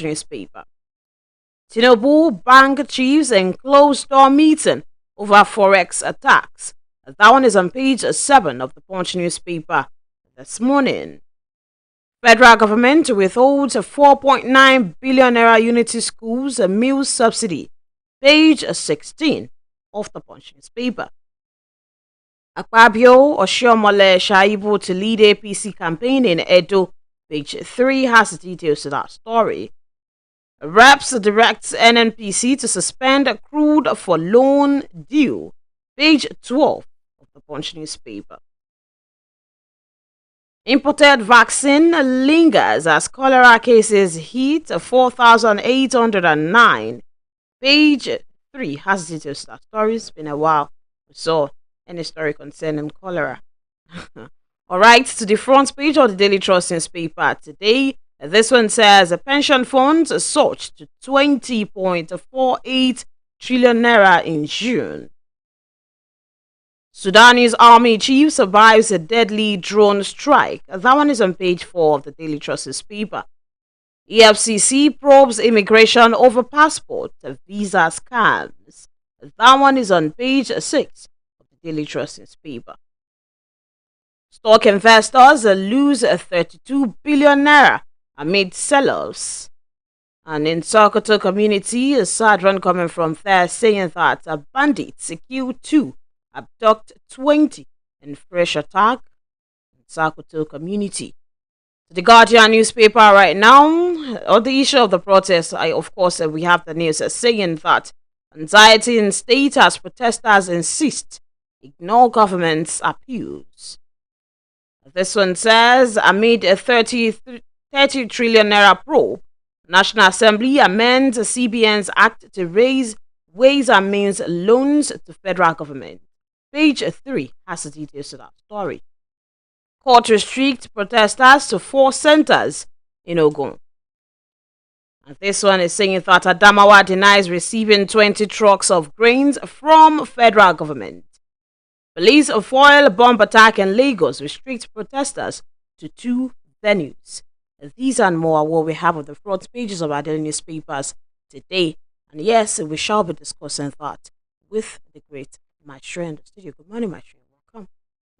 newspaper. Tinubu bank chiefs in closed-door meeting over forex attacks. That one is on page 7 of the Punch newspaper this morning. Federal government withholds 4.9 billion naira unity schools meal subsidy. Page 16 of the Punch newspaper. Akpabio Oshiomole Shaibu to lead APC campaign in Edo. Page 3 has the details to that story. Reps directs NNPC to suspend accrued for loan due. Page 12 of the Punch newspaper. Imported vaccine lingers as cholera cases hit 4,809. Page 3 has details to that story. It's been a while we saw any story concerning cholera. Alright, to the front page of the Daily Trust newspaper today. This one says pension funds surged to 20.48 trillion naira in June. Sudanese army chief survives a deadly drone strike. That one is on page 4 of the Daily Trust newspaper. EFCC probes immigration over passport visa scams. That one is on page 6 of the Daily Trust newspaper. Stock investors lose 32 billion naira amid sell-offs. And in Sokoto community, a sad one coming from there saying that bandits kill 2, abduct 20 in fresh attack in Sokoto community. The Guardian newspaper right now, on the issue of the protest, of course, we have the news saying that anxiety in state as protesters insist ignore government's appeals. This one says, amid a 30 trillion naira probe, National Assembly amends CBN's act to raise Ways and Means loans to federal government. Page 3 has the details to that story. Court restricts protesters to 4 centers in Ogun. And this one is saying that Adamawa denies receiving 20 trucks of grains from federal government. Police foil bomb attack in Lagos restricts protesters to 2 venues. These and more are what we have on the front pages of our daily newspapers today. And yes, we shall be discussing that with the great Maestro in the studio. Good morning, Maestro. Welcome.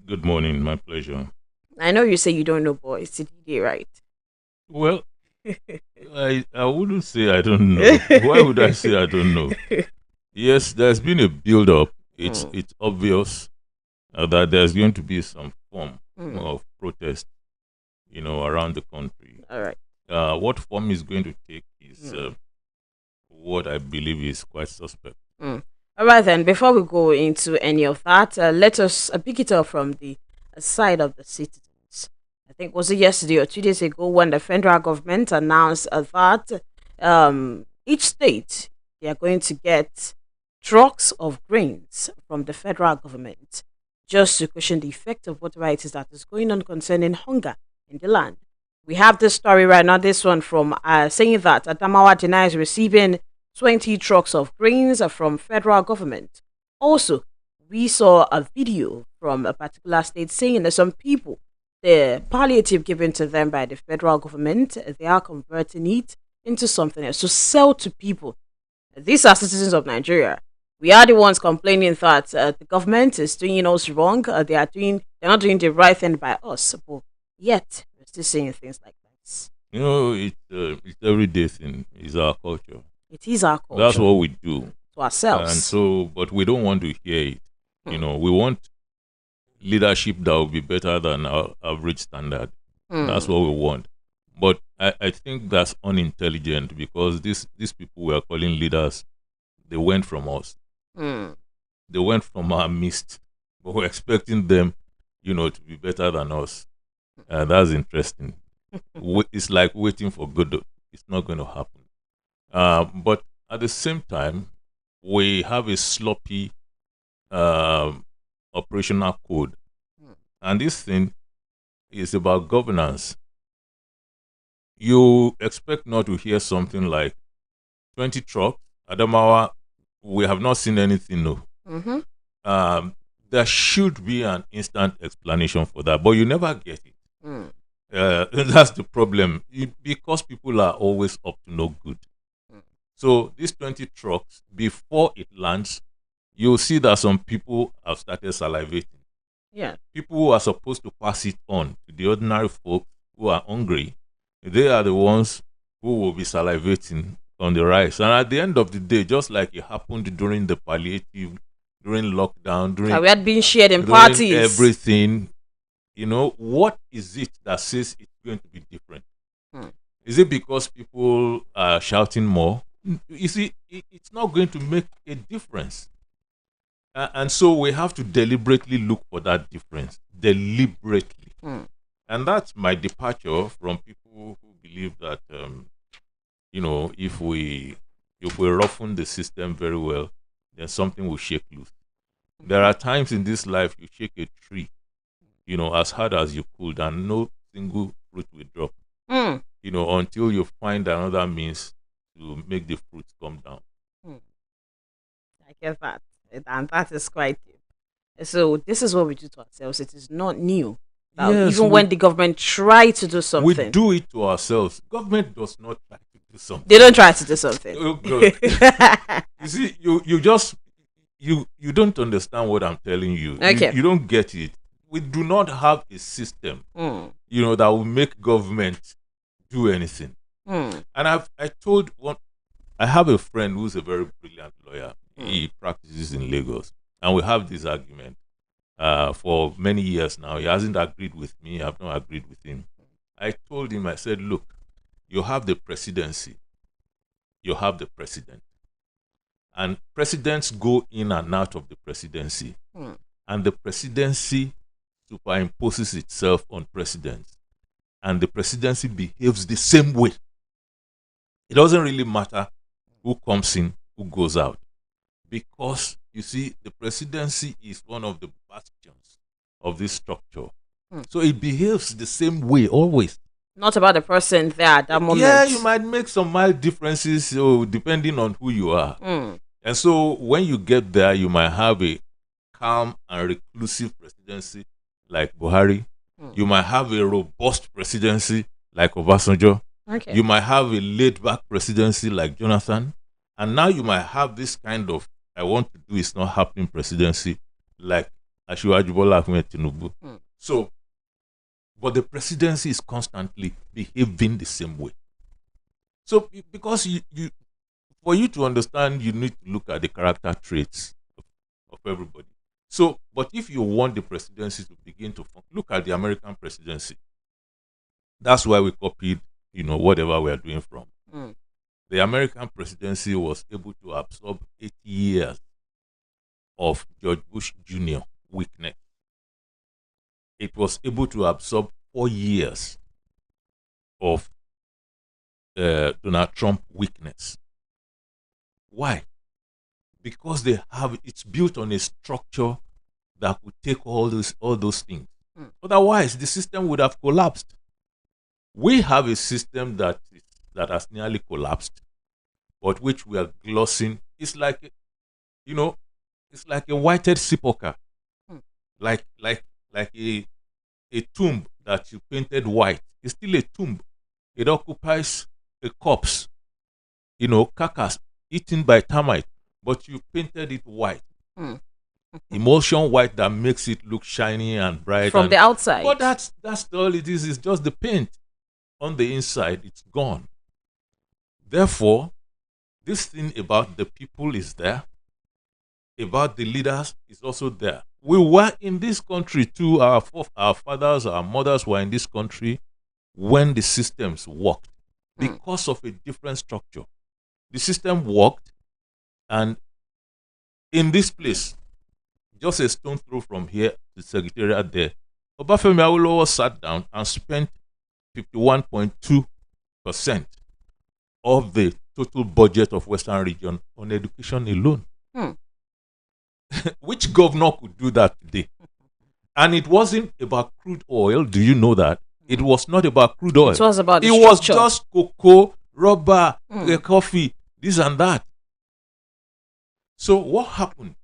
Good morning, my pleasure. I know you say you don't know, but it's today, right? Well, I wouldn't say I don't know. Why would I say I don't know? Yes, there's been a build-up. It's obvious that there's going to be some form of protest, around the country. All right. What form is going to take is what I believe is quite suspect. All right, then, before we go into any of that, let us pick it up from the side of the citizens. I think was it yesterday or 2 days ago when the federal government announced that each state, they are going to get trucks of grains from the federal government just to cushion the effect of whatever it is that is going on concerning hunger in the land. We have this story right now, this one from saying that Adamawa denies receiving 20 trucks of grains from federal government. Also, we saw a video from a particular state saying that some people, the palliative given to them by the federal government, they are converting it into something else to sell to people. These are citizens of Nigeria. We are the ones complaining that the government is doing us wrong. They're not doing the right thing by us. But yet, we're still saying things like this. It's everyday thing. It's our culture. It is our culture. That's what we do to ourselves. And so, but we don't want to hear it. We want leadership that will be better than our average standard. That's what we want. But I think that's unintelligent because these people we are calling leaders, they went from us. They went from our midst, but we're expecting them, to be better than us. That's interesting. It's like waiting for Godot. It's not going to happen. But at the same time, we have a sloppy operational code. And this thing is about governance. You expect not to hear something like 20 trucks, Adamawa, we have not seen anything, no. There should be an instant explanation for that, but you never get it. That's the problem. Because people are always up to no good. So these 20 trucks, before it lands, you'll see that some people have started salivating. Yeah. People who are supposed to pass it on to the ordinary folk who are hungry, they are the ones who will be salivating on the rice. And at the end of the day, just like it happened during the palliative, during lockdown, That we had been shared in during parties. everything, what is it that says it's going to be different? Is it because people are shouting more? You see, it's not going to make a difference. And so we have to deliberately look for that difference. Deliberately. And that's my departure from people who believe that, if we roughen the system very well, then something will shake loose. There are times in this life you shake a tree, as hard as you could, and no single fruit will drop. Until you find another means to make the fruits come down. I get that. And that is quite deep. So this is what we do to ourselves. It is not new. Yes, even when the government try to do we something, do it to ourselves. Government does not try to do something. they don't try to do something. Oh, God. You see, you don't understand what I'm telling you. Okay. You don't get it. We do not have a system, that will make government do anything. And I have a friend who's a very brilliant lawyer. He practices in Lagos, and we have this argument for many years now. He hasn't agreed with me. I've not agreed with him. I told him, I said, look, you have the presidency. You have the president. And presidents go in and out of the presidency. And the presidency superimposes itself on presidents. And the presidency behaves the same way. It doesn't really matter who comes in, who goes out. Because, you see, the presidency is one of the bastions of this structure. So it behaves the same way always. Not about the person there at that moment. Yeah, you might make some mild differences depending on who you are. And so when you get there, you might have a calm and reclusive presidency like Buhari. You might have a robust presidency like Obasanjo. Okay. You might have a laid-back presidency like Jonathan. And now you might have this kind of I want to do is not happening presidency like Asiwaju Bola Ahmed Tinubu. So, but the presidency is constantly behaving the same way. So, because for you to understand, you need to look at the character traits of everybody. So, but if you want the presidency to begin to function, look at the American presidency. That's why we copied, whatever we are doing from. The American presidency was able to absorb 80 years of George Bush Jr. weakness. It was able to absorb 4 years of Donald Trump weakness. Why? Because it's built on a structure that could take all those things. Otherwise, the system would have collapsed. We have a system that has nearly collapsed, but which we are glossing. It's like, it's like a whited sepulcher, like a tomb that you painted white. It's still a tomb. It occupies a corpse, carcass eaten by termite, but you painted it white. Emulsion white that makes it look shiny and bright from the outside. But that's all it is. It's just the paint. On the inside, it's gone. Therefore, this thing about the people is there, about the leaders is also there. We were in this country too. Our fathers, our mothers were in this country when the systems worked because of a different structure. The system worked, and in this place, just a stone throw from here to the secretariat there, Obafemi Awolowo sat down and spent 51.2% of the total budget of Western region on education alone. Which governor could do that today? And it wasn't about crude oil. Do you know that? It was not about crude oil. It was about the structure. Was just cocoa, rubber, coffee, this and that. So what happened?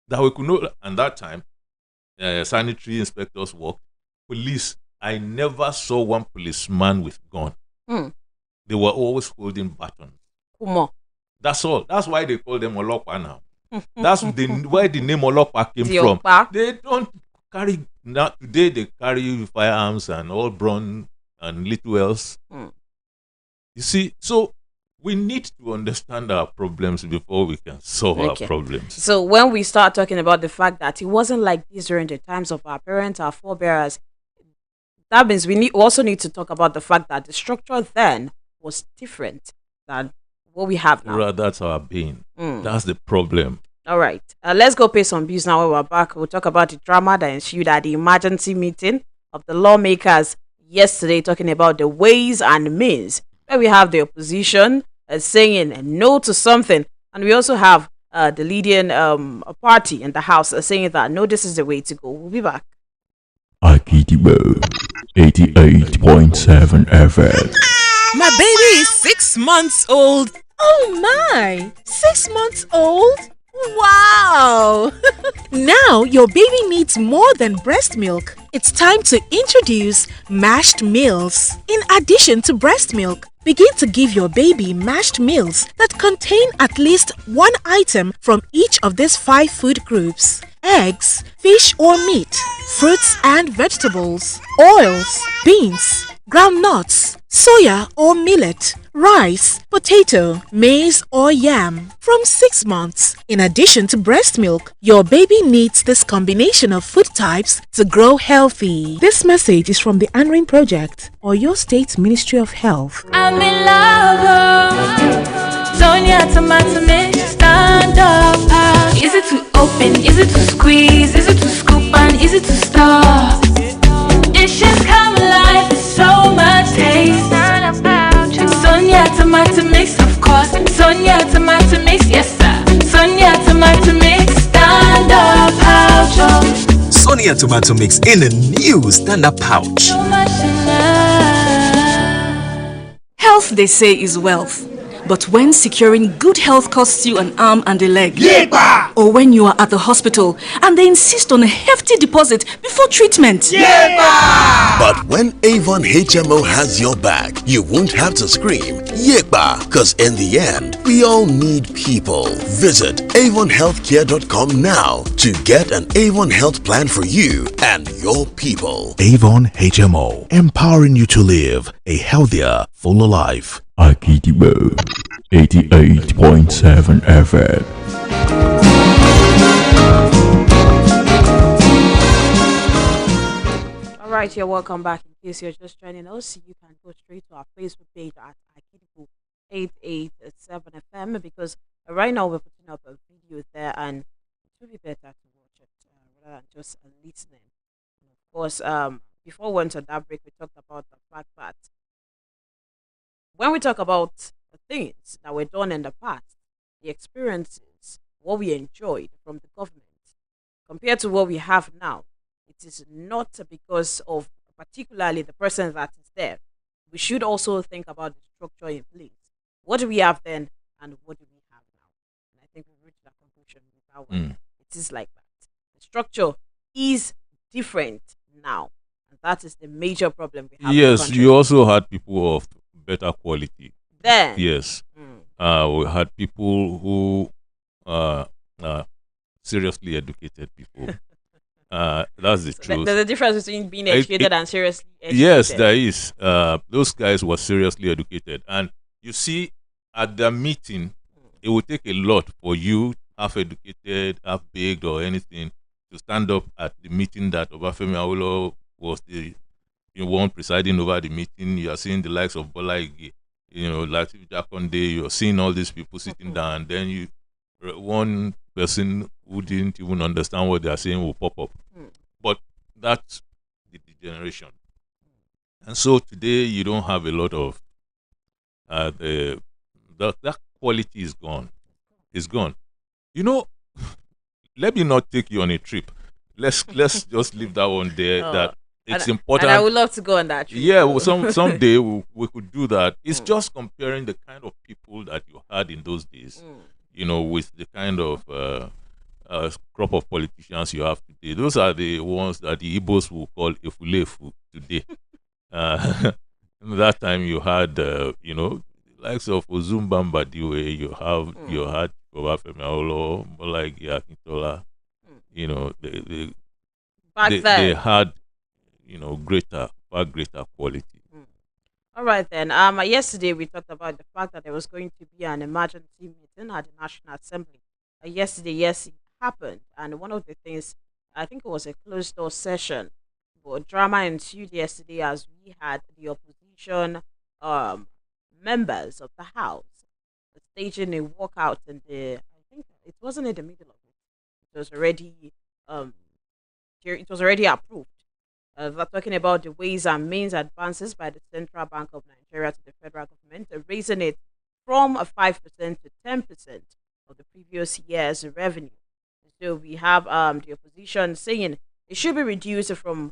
That we could know at that time, sanitary inspectors worked, police I never saw one policeman with gun. They were always holding batons. That's all. That's why they call them Olokwa now. That's where the name Olokwa came from. They don't carry, now today they carry firearms and all brawn and little else. You see, so we need to understand our problems before we can solve our problems. So when we start talking about the fact that it wasn't like this during the times of our parents, our forebears, that means we also need to talk about the fact that the structure then was different than what we have now. That's our being. That's the problem. All right. Let's go pay some bills now. When we're back, we'll talk about the drama that ensued at the emergency meeting of the lawmakers yesterday, talking about the ways and means, where we have the opposition saying no to something, and we also have the leading party in the House saying that no, this is the way to go. We'll be back. Akidibo 88.7 FM. My baby is 6 months old. Oh my! 6 months old? Wow! Now your baby needs more than breast milk. It's time to introduce mashed meals. In addition to breast milk, begin to give your baby mashed meals that contain at least one item from each of these 5 food groups: eggs, fish or meat, fruits and vegetables, oils, beans, groundnuts, soya or millet, rice, potato, maize or yam from 6 months. In addition to breast milk, your baby needs this combination of food types to grow healthy. This message is from the ANRIN Project or your State Ministry of Health. I'm in love. Sonia tomato mix, stand up. Easy to open, easy to squeeze, easy to scoop and easy to stir. Dishes come alive, so much taste. Sonia tomato mix, of course. Sonia tomato mix, yes sir. Sonia tomato mix, stand up pouch. Sonia tomato mix in a new stand-up pouch. So much in love. Health, they say, is wealth. But when securing good health costs you an arm and a leg, or when you are at the hospital and they insist on a hefty deposit before treatment, but when Avon HMO has your back, you won't have to scream Yekba, cause in the end, we all need people. Visit avonhealthcare.com now to get an Avon health plan for you and your people. Avon HMO, empowering you to live a healthier, fuller life. Akidibo 88.7 FM. All right, you're welcome back. In case you're just joining us, you can go straight to our Facebook page at Akidibo 887 FM, because right now we're putting up a video there, and it would be better to watch it rather than just listening. And of course, before we went on that break, we talked about the fact that when we talk about the things that were done in the past, the experiences, what we enjoyed from the government, compared to what we have now, it is not because of particularly the person that is there. We should also think about the structure in place. What do we have then, and what do we have now? And I think we've reached that conclusion with that one. It is like that. The structure is different now, and that is the major problem we have. Yes, you also had people of better quality. Then yes, we had people who seriously educated people. That's the truth. There's a difference between being educated and seriously educated. Yes, there is. Those guys were seriously educated, and you see, at the meeting, it would take a lot for you, half educated, half baked, or anything, to stand up at the meeting that Obafemi Awolowo was the one presiding over the meeting. You are seeing the likes of Bola Ige, Latif Jakonde. You are seeing all these people sitting down, and then one person who didn't even understand what they are saying will pop up. But that's the degeneration. And so today you don't have a lot of that quality is gone. It's gone. Let me not take you on a trip. Let's just leave that one there. That it's important. And I would love to go on that trip. Yeah, well, someday we could do that. It's just comparing the kind of people that you had in those days, with the kind of crop of politicians you have today. Those are the ones that the Igbos will call efulefu today. That time you had, likes of Ozumbamba Diwe, you had Obafemi Awolowo, like Akintola. Back They then. had, far greater quality. All right then. Yesterday we talked about the fact that there was going to be an emergency meeting at the National Assembly. Yesterday, yes, it happened, and one of the things, I think it was a closed door session, but drama ensued yesterday as we had the opposition um members of the House staging a walkout in the. I think it wasn't in the middle of it. It was already um it was already approved. We're talking about the ways and means advances by the Central Bank of Nigeria to the federal government, raising it from a 5% to 10% of the previous year's revenue. So we have the opposition saying it should be reduced from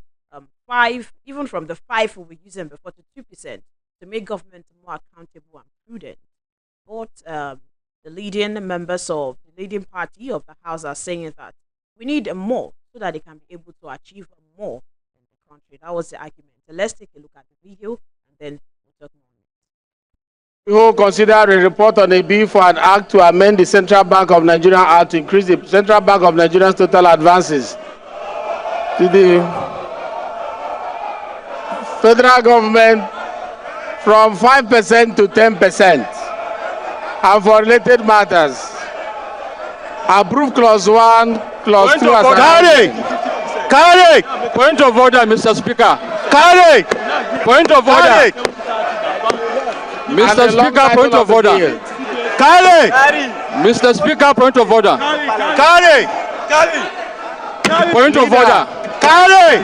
5, even from the 5 we were using before, to 2% to make government more accountable and prudent. But the leading members of the leading party of the House are saying that we need more so that they can be able to achieve more in the country. That was the argument. So let's take a look at the video and then we'll talk more. We will consider a report on a bill for an act to amend the Central Bank of Nigeria Act to increase the Central Bank of Nigeria's total advances to the federal government from 5% to 10%, and for related matters. Approve clause 1, clause 2 as Carry! Point of order, Mr. Speaker. Carry! Point of order. Mr. Speaker, point of order. Carry! Mr. Speaker, point of order. Carry! Point of order. Carry!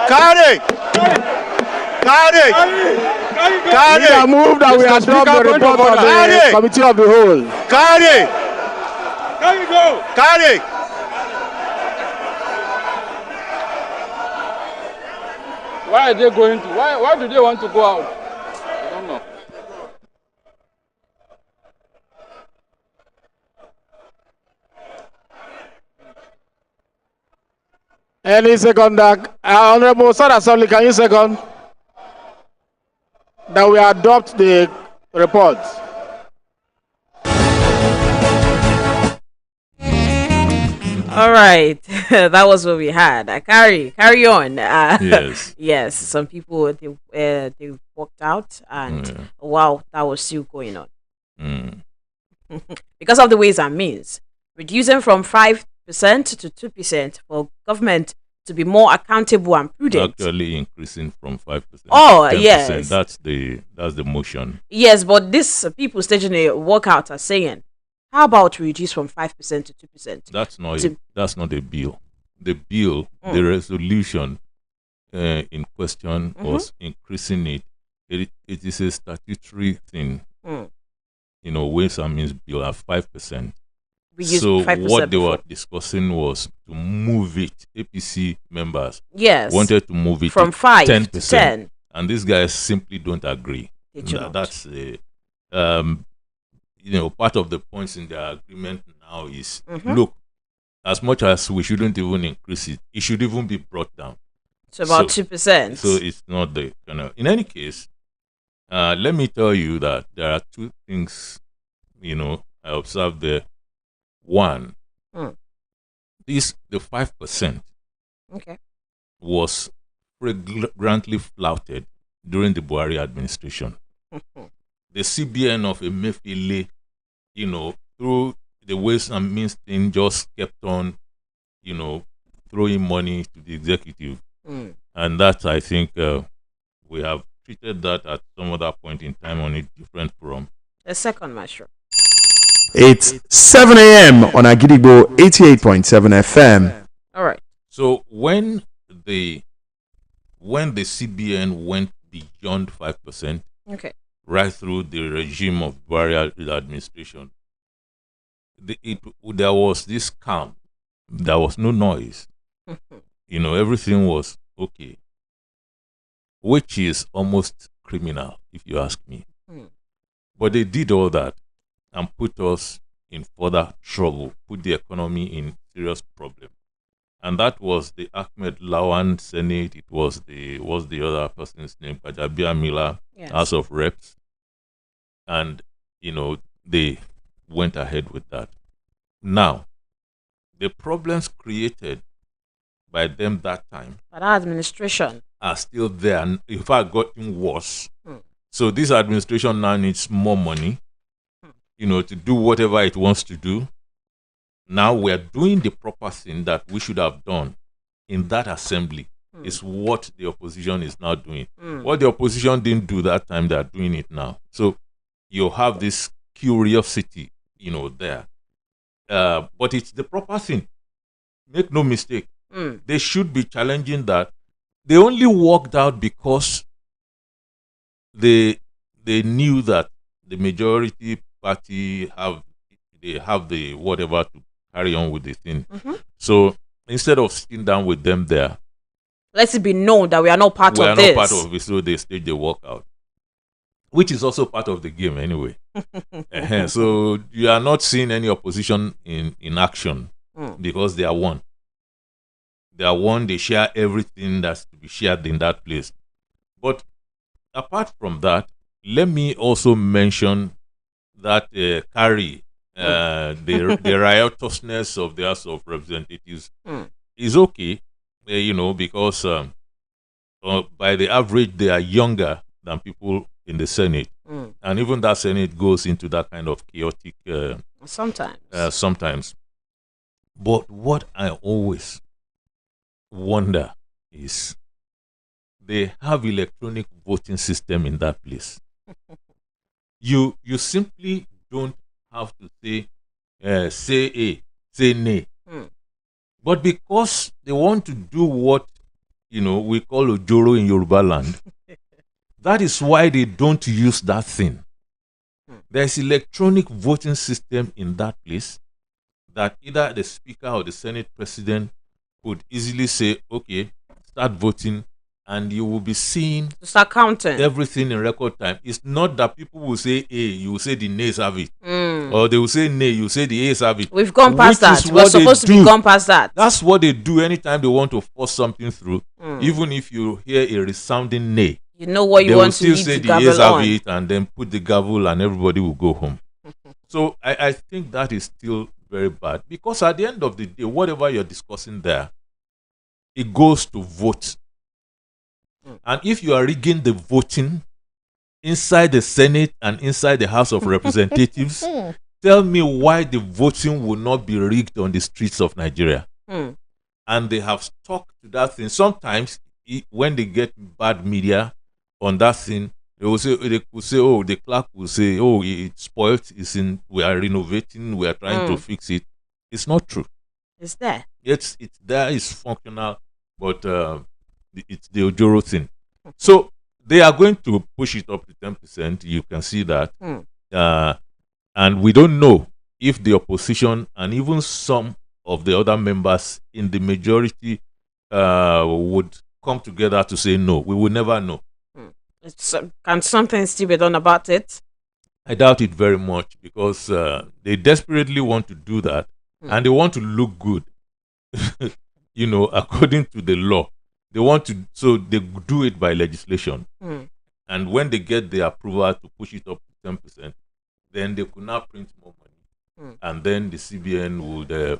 Carry! Carry! We are moved and we Mr. adopt Speaker, the point report of of order. the Committee of the Whole. Carry! Carry! Why are they going to? Why do they want to go out? I don't know. Any second, Honorable Sir Assembly, can you second that we adopt the report? All right, that was what we had. Carry on. Yes. Yes, some people they walked out, and wow, that was still going on because of the ways and means, reducing from 5% to 2% for government to be more accountable and prudent. Actually, increasing from 5%. Oh, to 10%. yes. That's the motion. Yes, but these people staging a walkout are saying, how about we reduce from 5% to 2%? That's not the bill. The bill, the resolution in question was increasing it. It is a statutory thing. Ways and means bill at 5%. So 5% what they were discussing was to move it. APC members wanted to move it from to 5 10%, to 10. And these guys simply don't agree. That's part of the points in their agreement now is look, as much as we shouldn't even increase it, it should even be brought down. So about 2%. So it's not the in any case, let me tell you that there are two things, I observed there. One, the 5% was flagrantly flouted during the Buhari administration. The CBN of Emefiele, through the ways and means thing, just kept on, throwing money to the executive. And that, I think, we have treated that at some other point in time on a different forum. A second, Maestro. It's 7 a.m. on Agidigbo 88.7 FM. All right. So when the CBN went beyond 5%, right through the regime of Buhari administration, there was this calm. There was no noise. Everything was okay, which is almost criminal, if you ask me. But they did all that and put us in further trouble, put the economy in serious problem. and that was the Ahmed Lawan Senate. It was what's the other person's name? Kajabia Miller, Yes. House of Reps, and they went ahead with that. Now, the problems created by them that time But our administration are still there, and in fact gotten worse. So this administration now needs more money, to do whatever it wants to do. Now we're doing the proper thing that we should have done in that assembly. Is what the opposition is now doing. What the opposition didn't do that time, they're doing it now. So you have this curiosity, there. But it's the proper thing. Make no mistake. They should be challenging that. They only walked out because they knew that the majority party have the whatever to carry on with the thing. So instead of sitting down with them there, let it be known that we are not part of this. We are not part of it, so they stage the walkout, which is also part of the game anyway. So you are not seeing any opposition in action because they are one. They are one. They share everything that's to be shared in that place. But apart from that, let me also mention that carry the riotousness of the House of Representatives is okay, because by the average they are younger than people in the Senate, and even that Senate goes into that kind of chaotic sometimes. But what I always wonder is they have electronic voting system in that place. You simply don't have to say A, say nay. But because they want to do what we call ojoro in Yoruba land, that is why they don't use that thing. There's electronic voting system in that place that either the Speaker or the Senate President could easily say, okay, start voting, and you will be seeing start counting everything in record time. It's not that people will say A, you will say the nays have it. Or they will say nay, you say the A's have it. We've gone past that. We're supposed to be gone past that. That's what they do anytime they want to force something through. Even if you hear a resounding nay, you know what you want to leave the gavel on. They will still say the A's have it, and then put the gavel and everybody will go home. So I think that is still very bad, because at the end of the day, whatever you're discussing there, it goes to vote. And if you are rigging the voting inside the Senate and inside the House of Representatives, tell me why the voting will not be rigged on the streets of Nigeria. And they have stuck to that thing. Sometimes when they get bad media on that thing, they will say, the clerk will say, it's spoiled, we are renovating, we are trying to fix it. It's not true. It's there. It's there, it's functional, but it's the ojoro thing. So they are going to push it up to 10%. You can see that. And we don't know if the opposition and even some of the other members in the majority would come together to say no. We will never know. Can something still be done about it? I doubt it very much, because they desperately want to do that, and they want to look good, according to the law. They want to, so they do it by legislation. And when they get the approval to push it up to 10%, then they could now print more money. And then the CBN would,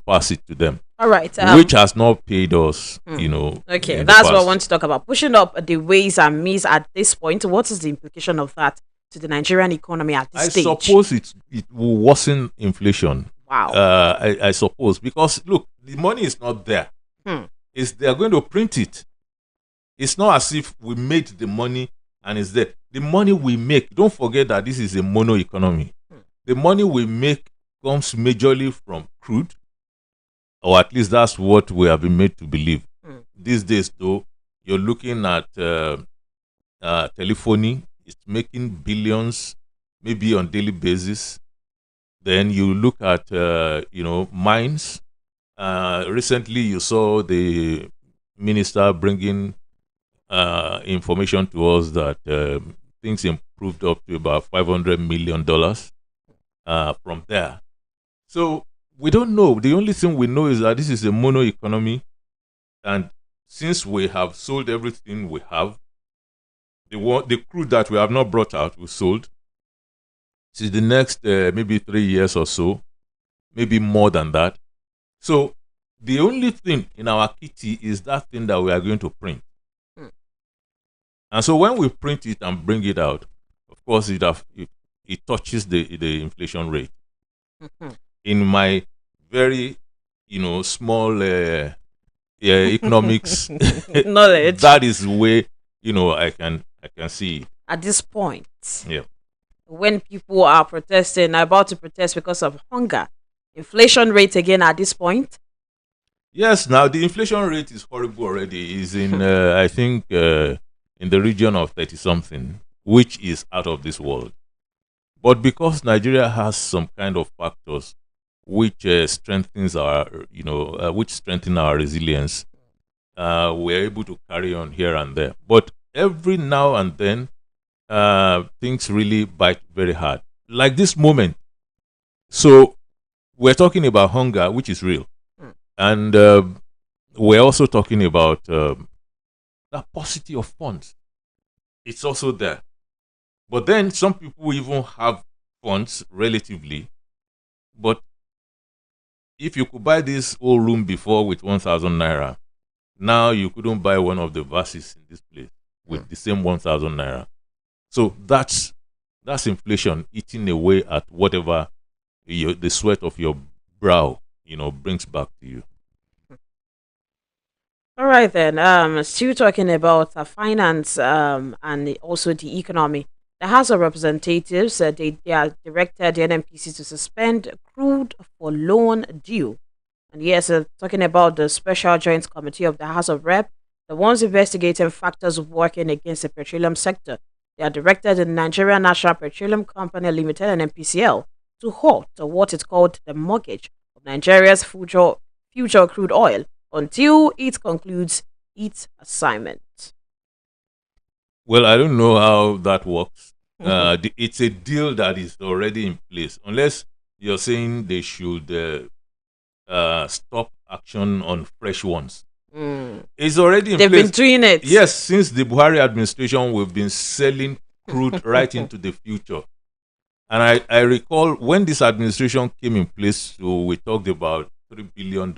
pass it to them. All right. Which has not paid us, Okay, that's what I want to talk about. Pushing up the ways and means at this point. What is the implication of that to the Nigerian economy at this stage? I suppose it will worsen inflation. Wow. I suppose, because look, the money is not there. They are going to print it. It's not as if we made the money and it's there. The money we make, don't forget that this is a mono economy. The money we make comes majorly from crude, or at least that's what we have been made to believe. These days, though, you're looking at telephony. It's making billions, maybe on daily basis. Then you look at, mines. Recently, you saw the minister bringing information to us that things improved up to about $500 million from there. So We don't know. The only thing we know is that this is a mono economy, and since we have sold everything we have, the crude that we have not brought out, we sold. Since the next maybe 3 years or so, maybe more than that. So the only thing in our kitty is that thing that we are going to print. And so when we print it and bring it out, of course, it touches the inflation rate. In my very, small economics knowledge, that is the way I can see it. At this point, yeah, when people are protesting, are about to protest because of hunger, inflation rate again at this point. Yes, now the inflation rate is horrible already. Is in I think in the region of 30 something, which is out of this world. But because Nigeria has some kind of factors which strengthens our, which strengthen our resilience, we're able to carry on here and there. But every now and then, things really bite very hard. Like this moment. So we're talking about hunger, which is real. And we're also talking about the paucity of funds. It's also there. But then some people even have funds relatively. But if you could buy this whole room before with 1,000 naira, now you couldn't buy one of the vases in this place with the same 1,000 naira. So that's inflation eating away at whatever the sweat of your brow, brings back to you. All right then. Still talking about finance and also the economy. The House of Representatives they are directed the NNPC to suspend crude for loan due. And yes, talking about the Special Joint Committee of the House of Rep, the ones investigating factors working against the petroleum sector. They are directed the Nigerian National Petroleum Company Limited and NPCL to halt what is called the mortgage of Nigeria's future crude oil until it concludes its assignment. Well, I don't know how that works. It's a deal that is already in place. Unless you're saying they should stop action on fresh ones. It's already in place. They've been doing it. Yes, since the Buhari administration, we've been selling crude right into the future. And I recall when this administration came in place, so we talked about $3 billion,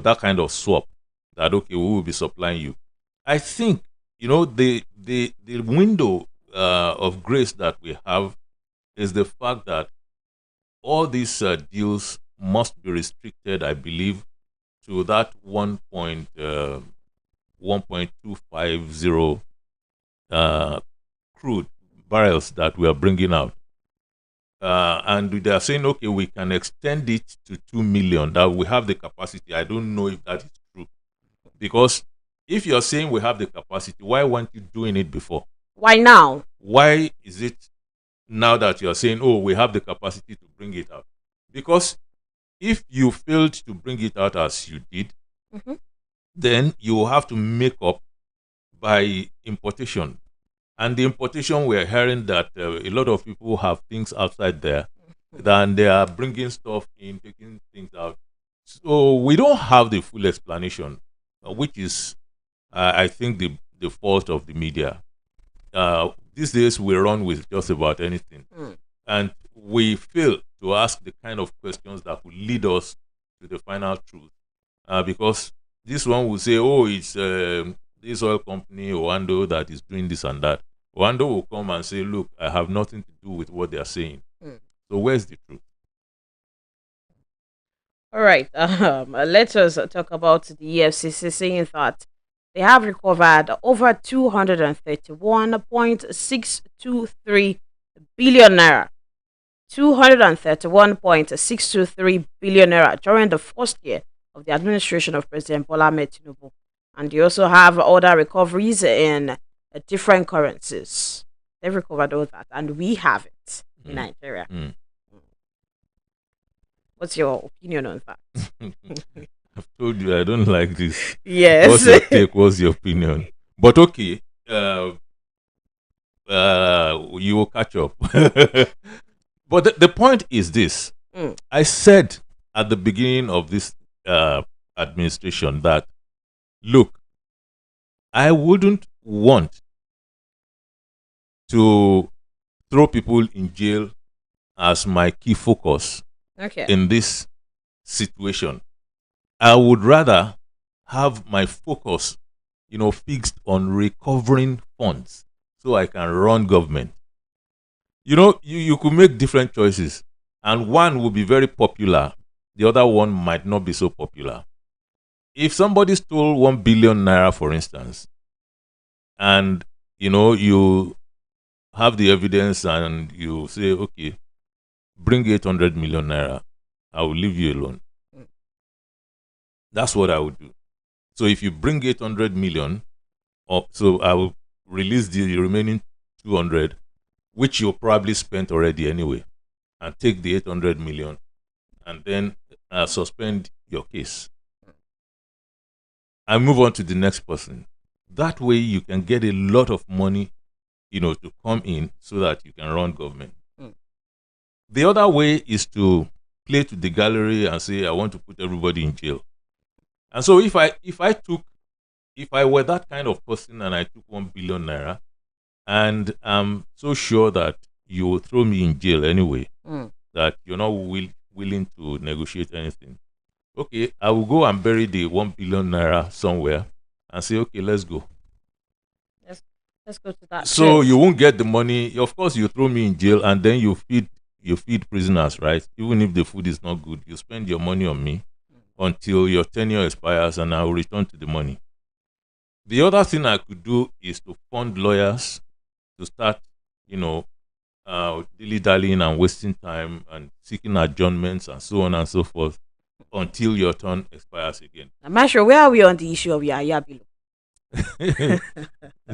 that kind of swap that, okay, we will be supplying you. I think, the window of grace that we have is the fact that all these deals must be restricted, I believe, to that 1.250 crude barrels that we are bringing out. And they are saying, okay, we can extend it to 2 million, that we have the capacity. I don't know if that is true. Because if you're saying we have the capacity, why weren't you doing it before? Why now? Why is it now that you're saying, oh, we have the capacity to bring it out? Because if you failed to bring it out as you did, then you will have to make up by importation. And the importation, we're hearing that a lot of people have things outside there, then they are bringing stuff in, taking things out. So we don't have the full explanation, which is, I think, the fault of the media. These days, we run with just about anything. And we fail to ask the kind of questions that will lead us to the final truth. Because this one will say, oh, it's this oil company, Owando, that is doing this and that. Owando will come and say, look, I have nothing to do with what they are saying. So where's the truth? All right. Let us talk about the EFCC saying that they have recovered over 231.623 billion naira. 231.623 billion naira during the first year of the administration of President Bola Ahmed Tinubu. And they also have other recoveries in different currencies. They've recovered all that, and we have it in Nigeria. What's your opinion on that? I've told you I don't like this. Yes. What's your take? What's your opinion? But okay, you will catch up. But the point is this. I said at the beginning of this administration that, look, I wouldn't want to throw people in jail as my key focus in this situation. I would rather have my focus, fixed on recovering funds so I can run government. You could make different choices, and one will be very popular. The other one might not be so popular. If somebody stole 1 billion naira, for instance, and you have the evidence and you say, okay, bring 800 million naira, I will leave you alone. That's what I would do. So if you bring 800 million up, so I will release the remaining 200, which you probably spent already anyway, and take the 800 million and then suspend your case. And move on to the next person. That way you can get a lot of money, to come in so that you can run government. The other way is to play to the gallery and say, I want to put everybody in jail. And so if I were that kind of person and I took 1 billion naira, and I'm so sure that you will throw me in jail anyway, that you're not willing to negotiate anything. Okay, I will go and bury the 1 billion naira somewhere and say, okay, let's go. Let's go to that. So you won't get the money. Of course, you throw me in jail and then you feed prisoners, right? Even if the food is not good, you spend your money on me until your tenure expires and I will return to the money. The other thing I could do is to fund lawyers to start, dilly-dallying and wasting time and seeking adjournments and so on and so forth until your turn expires again. I'm not sure, where are we on the issue of Yaya Bello?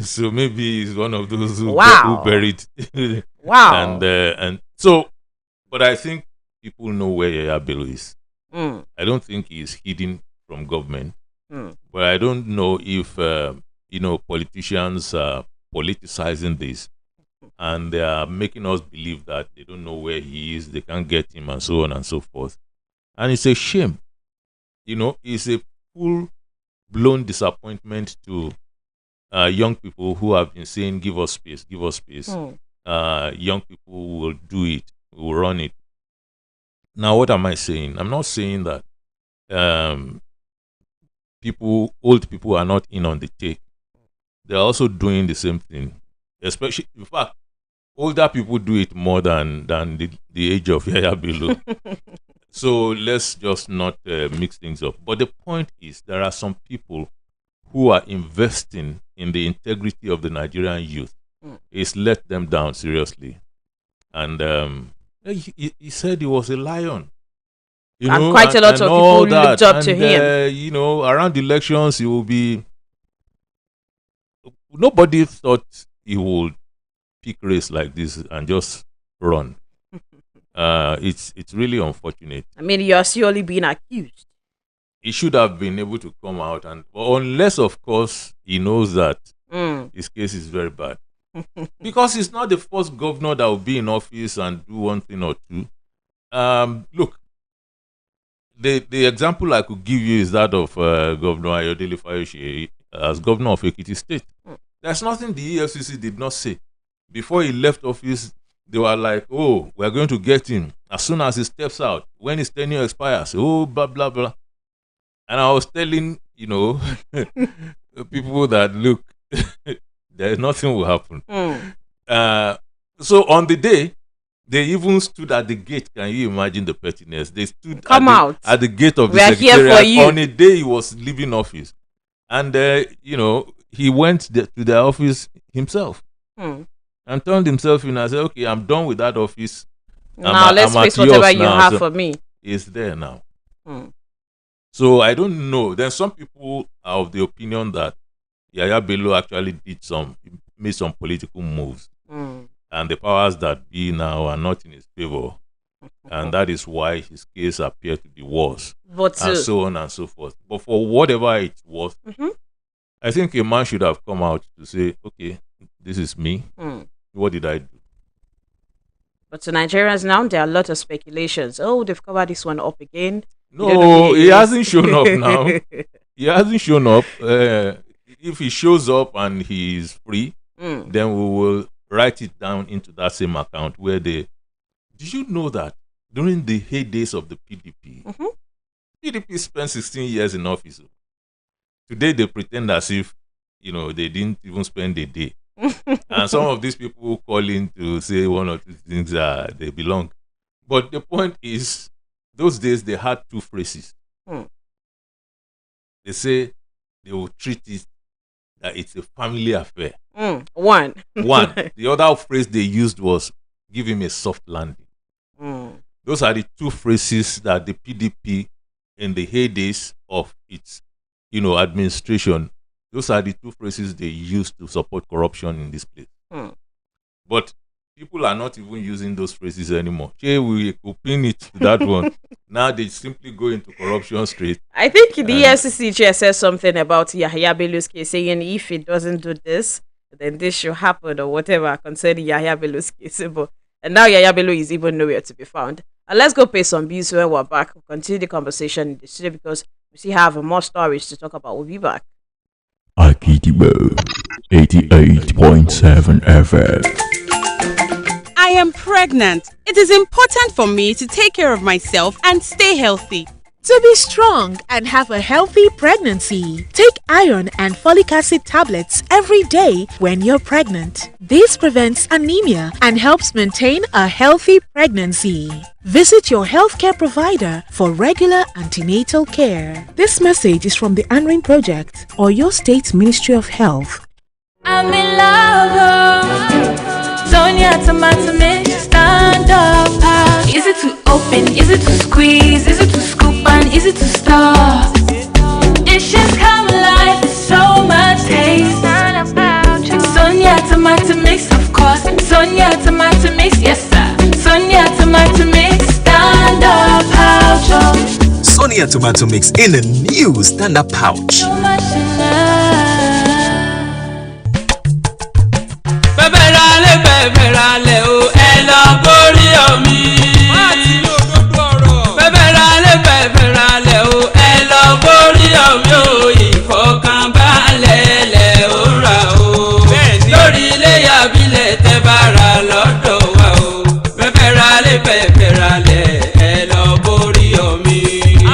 So maybe he's one of those who buried. Wow. And so, but I think people know where Yaya Bello is. I don't think he's hidden from government. But I don't know if politicians are politicizing this and they are making us believe that they don't know where he is, they can't get him, and so on and so forth. And it's a shame. It's a full-blown disappointment to young people who have been saying, give us space, give us space. Young people will do it, will run it. Now, what am I saying? I'm not saying that old people are not in on the take. They're also doing the same thing. Especially, in fact, older people do it more than the age of Yaya Bello. So let's just not mix things up. But the point is, there are some people who are investing in the integrity of the Nigerian youth. It's let them down seriously. And he said he was a lion. And quite a lot of people looked up to him. Around elections, he will be. Nobody thought he would pick race like this and just run. It's really unfortunate. I mean, you're surely being accused. He should have been able to come out, and unless, of course, he knows that his case is very bad. Because he's not the first governor that will be in office and do one thing or two. Look, the example I could give you is that of Governor Ayodele Fayose as governor of Ekiti State. There's nothing the EFCC did not say. Before he left office, they were like, oh, we're going to get him as soon as he steps out, when his tenure expires. Oh, blah, blah, blah. And I was telling, people that, look, there's nothing will happen. So on the day, they even stood at the gate. Can you imagine the pettiness? They stood at the gate of the secretariat on a day he was leaving office. And, he went to their office himself and turned himself in and said, okay, I'm done with that office. Now let's face whatever you have for me. It's there now. So I don't know. Then some people are of the opinion that Yaya Bello actually made some political moves. And the powers that be now are not in his favor. And that is why his case appeared to be worse. And so on and so forth. But for whatever it's worth, I think a man should have come out to say, okay, this is me. What did I do? But to Nigerians now, there are a lot of speculations. Oh, they've covered this one up again. No, he hasn't shown up now. He hasn't shown up. If he shows up and he is free, then we will write it down into that same account where they. Did you know that during the heydays of the PDP, PDP spent 16 years in office? Today they pretend as if they didn't even spend a day. And some of these people who call in to say one or two things they belong. But the point is, those days they had two phrases. They say they will treat it that it's a family affair. One. The other phrase they used was give him a soft landing. Those are the two phrases that the PDP in the heydays of its administration, those are the two phrases they used to support corruption in this place. But people are not even using those phrases anymore. We could pin it to that one. Now they simply go into corruption straight. I think the EFCC chair says something about Yahya Bello's case, saying if it doesn't do this, then this should happen or whatever concerning Yahya Bello's case. And now Yahya Bello is even nowhere to be found. And let's go pay some bills when we're back. We'll continue the conversation in the studio because we still have more stories to talk about. We'll be back. Akidibo 88.7 FM. I am pregnant. It is important for me to take care of myself and stay healthy. To be strong and have a healthy pregnancy, take iron and folic acid tablets every day when you're pregnant. This prevents anemia and helps maintain a healthy pregnancy. Visit your healthcare provider for regular antenatal care. This message is from the ANRIN Project or your State Ministry of Health. I'm in love. Sonia tomato mix, stand up. Easy to open, easy to squeeze, easy to scoop and easy to stop. Dishes come alive with so much taste. Sonia tomato mix, of course. Sonia tomato mix, yes sir. Sonia tomato mix, stand up pouch. Sonia tomato mix in a new stand-up pouch. So much in love. Bẹ̀bẹ̀rẹ̀ o ẹ lọ borí omi. Bẹ̀bẹ̀rẹ̀ o ẹ lọ borí omi o. Ìfọ̀kànbalẹ̀ lẹ̀ ó rà o. Lórí ilé abilẹ̀ tẹ́ bá ra lọ́dọ̀ wa o. Bẹ̀bẹ̀rẹ̀ ẹ lọ borí omi.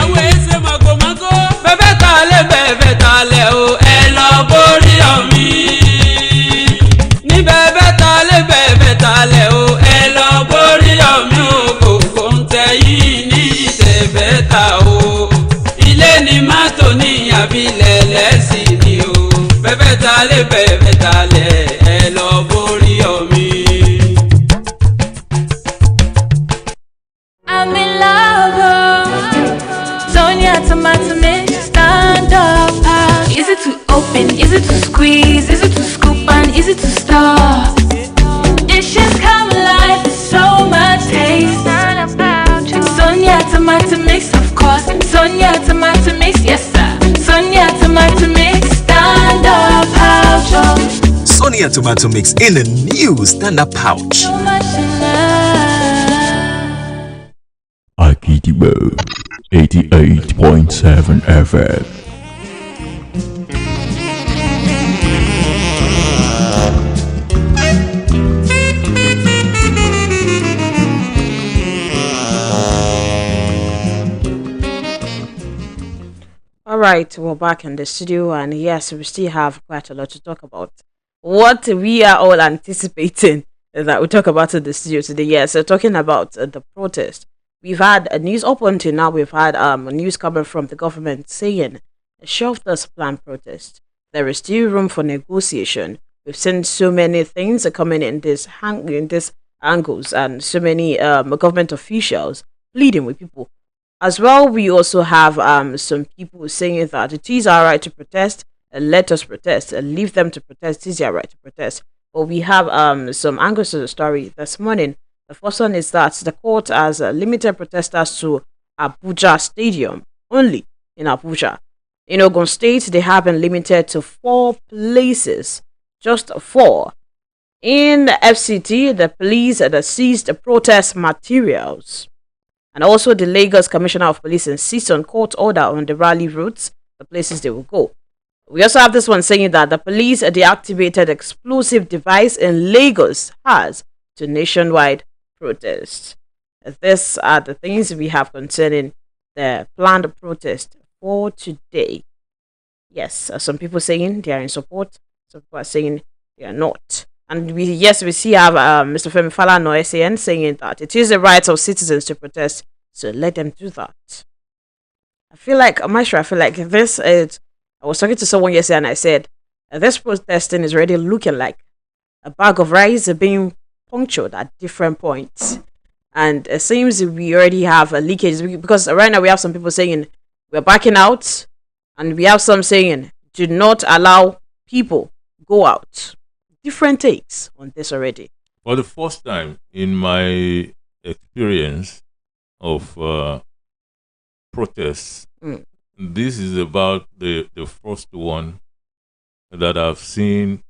Àwọn ẹsẹ̀ màgòmágó. Bẹ̀bẹ̀ o ẹ lọ borí omi. O ẹ lọ borí omi o kòkó ń tẹ yìí ní ìtẹ̀bẹ́ta o ilé ní mọ́tò ní àbílẹ̀ lẹ́sìn ni o bẹ́bẹ́ta lẹ̀ ẹ lọ borí omi. I'm in love. Sonia tomato mix, stand up. Easy to open, easy to squeeze, easy to scoop and easy to stop. Dishes come alive with so much taste. Sonia tomato mix, of course. Sonia tomato mix, yes sir. Sonia tomato mix, stand up pouch. Sonia tomato mix in a new stand-up pouch. So much in love. Akidibo 88.7 FM. All right, we're back in the studio, and yes, we still have quite a lot to talk about. What we are all anticipating that we talk about in the studio today. Yes, so talking about the protest. We've had a news up until now. We've had news coming from the government saying, shelve this planned protest. There is still room for negotiation. We've seen so many things coming in this angles, and so many government officials pleading with people. As well, we also have some people saying that it is our right to protest, let us protest, leave them to protest, it is their right to protest. But we have some angles to the story this morning. The first one is that the court has limited protesters to Abuja Stadium, only in Abuja. In Ogun State, they have been limited to 4 places, just 4. In the FCT, the police seized the protest materials. And also the Lagos Commissioner of Police insists on court order on the rally routes, the places they will go. We also have this one saying that the police deactivated explosive device in Lagos has to nationwide protest. These are the things we have concerning the planned protest for today. Yes, some people saying they are in support, some people are saying they are not. And we see have Mr. Femi Falana SAN saying that it is the right of citizens to protest, so let them do that. I feel like this is. I was talking to someone yesterday and I said this protesting is already looking like a bag of rice being punctured at different points, and it seems we already have a leakage because right now we have some people saying we're backing out, and we have some saying do not allow people go out. Different takes on this already. For the first time in my experience of protests, this is about the first one that I've seen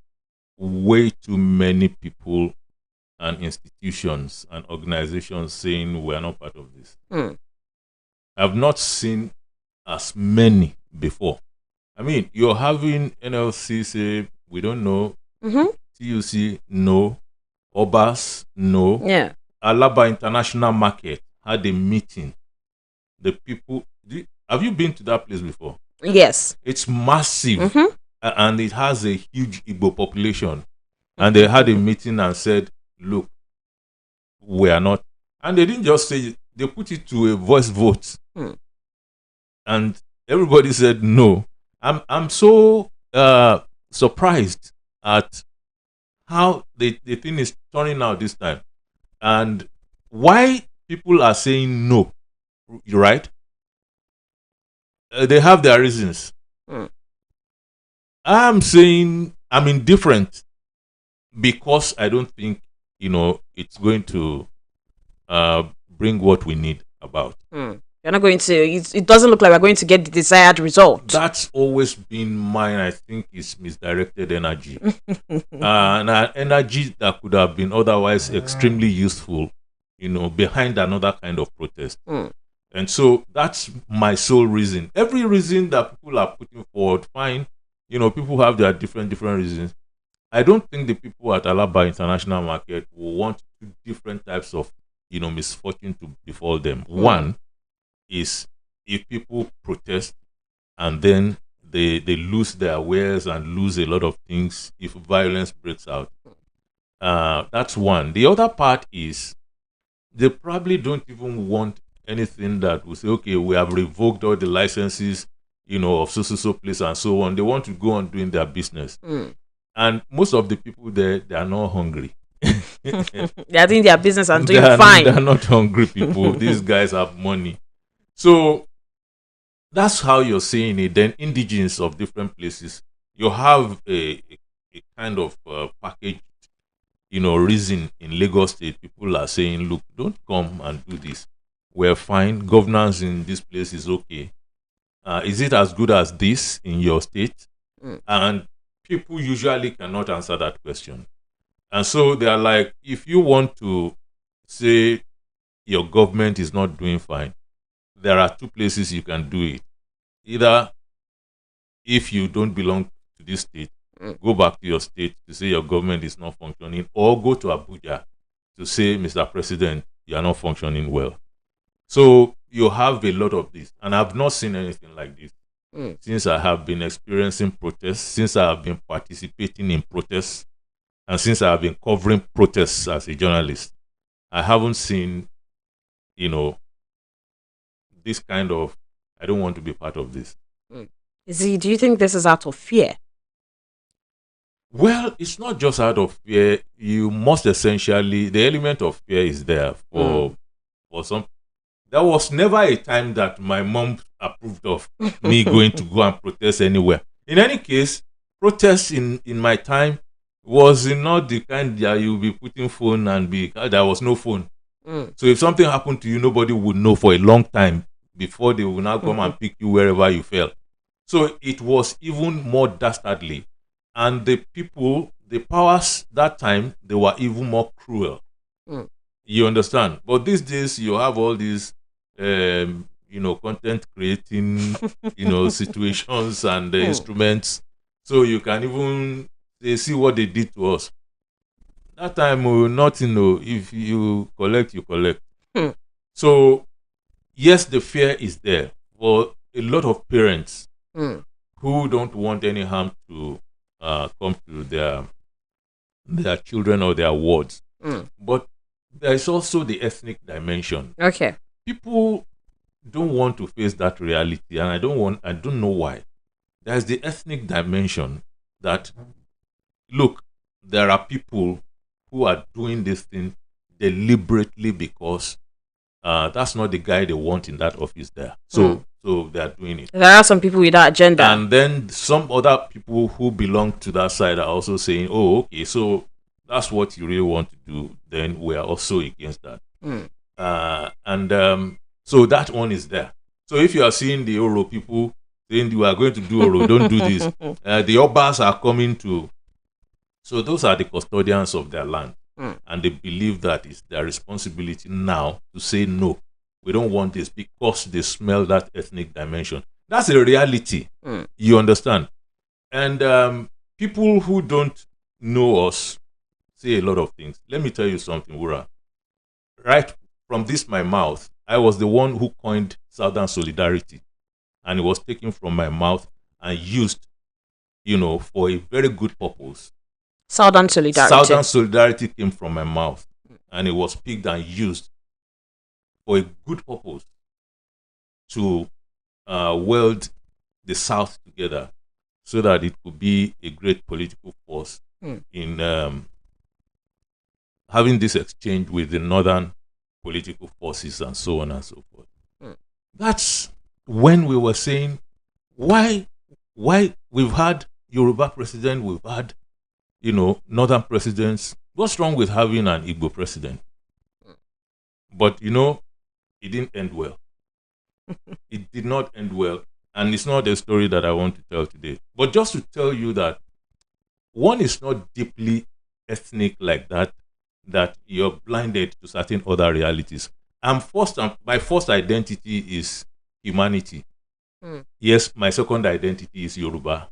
way too many people and institutions and organizations saying we're not part of this. I've not seen as many before. I mean, you're having NLC say we don't know. TUC, no. Obas, no. Yeah. Alaba International Market had a meeting. The people, have you been to that place before? Yes. It's massive, and it has a huge Igbo population. And they had a meeting and said, look, we are not. And they didn't just say it, they put it to a voice vote. And everybody said no. I'm so surprised at how the thing is turning out this time, and why people are saying no. You're right. They have their reasons. I'm saying I'm indifferent because I don't think it's going to bring what we need about. You're not going to. It doesn't look like we're going to get the desired result. That's always been mine. I think it's misdirected energy, and energy that could have been otherwise extremely useful, behind another kind of protest. And so that's my sole reason. Every reason that people are putting forward, fine. People have their different reasons. I don't think the people at Alaba International Market will want two different types of, misfortune to befall them. One is if people protest and then they lose their wares and lose a lot of things if violence breaks out. That's one. The other part is they probably don't even want anything that will say, okay, we have revoked all the licenses, of so place and so on. They want to go on doing their business. And most of the people there, they are not hungry. They are doing their business and doing fine. They are not hungry people. These guys have money. So that's how you're seeing it. Then indigenes of different places, you have a kind of packaged, reason in Lagos State. People are saying, look, don't come and do this. We're fine. Governance in this place is okay. Is it as good as this in your state? And people usually cannot answer that question. And so they are like, if you want to say your government is not doing fine, there are two places you can do it. Either if you don't belong to this state, go back to your state to say your government is not functioning, or go to Abuja to say, Mr. President, you are not functioning well. So you have a lot of this. And I've not seen anything like this since I have been experiencing protests, since I have been participating in protests, and since I have been covering protests as a journalist. I haven't seen, this kind of, I don't want to be part of this. Do you think this is out of fear? Well, it's not just out of fear. You must essentially, the element of fear is there for some. There was never a time that my mom approved of me going to go and protest anywhere. In any case, protests in my time was not the kind that you'll be putting phone and there was no phone. So if something happened to you, nobody would know for a long time before they will now come and pick you wherever you fell. So it was even more dastardly. And the people the powers that time, they were even more cruel. You understand? But these days, you have all these, content creating, situations and instruments. So you can even see what they did to us. That time, nothing. If you collect, you collect. So yes, the fear is there for a lot of parents who don't want any harm to come to their children or their wards. But there is also the ethnic dimension. Okay. People don't want to face that reality, and I don't know why. There's the ethnic dimension that, look, there are people who are doing this thing deliberately because that's not the guy they want in that office there. So they are doing it. There are some people with that agenda. And then some other people who belong to that side are also saying, oh, okay, so that's what you really want to do. Then we are also against that. So that one is there. So if you are seeing the Oro people saying you are going to do Oro, don't do this. The Obas are coming to. So those are the custodians of their land. And they believe that it's their responsibility now to say no. We don't want this because they smell that ethnic dimension. That's a reality. You understand? And people who don't know us say a lot of things. Let me tell you something, Wura. Right from this my mouth, I was the one who coined Southern Solidarity. And it was taken from my mouth and used, for a very good purpose. Southern Solidarity. Southern Solidarity came from my mouth. And it was picked and used for a good purpose to weld the South together so that it could be a great political force in having this exchange with the northern political forces and so on and so forth. That's when we were saying, why we've had Yoruba president, we've had, northern presidents. What's wrong with having an Igbo president? But, it didn't end well. It did not end well. And it's not a story that I want to tell today. But just to tell you that one is not deeply ethnic like that you're blinded to certain other realities. My first identity is humanity. Yes, my second identity is Yoruba.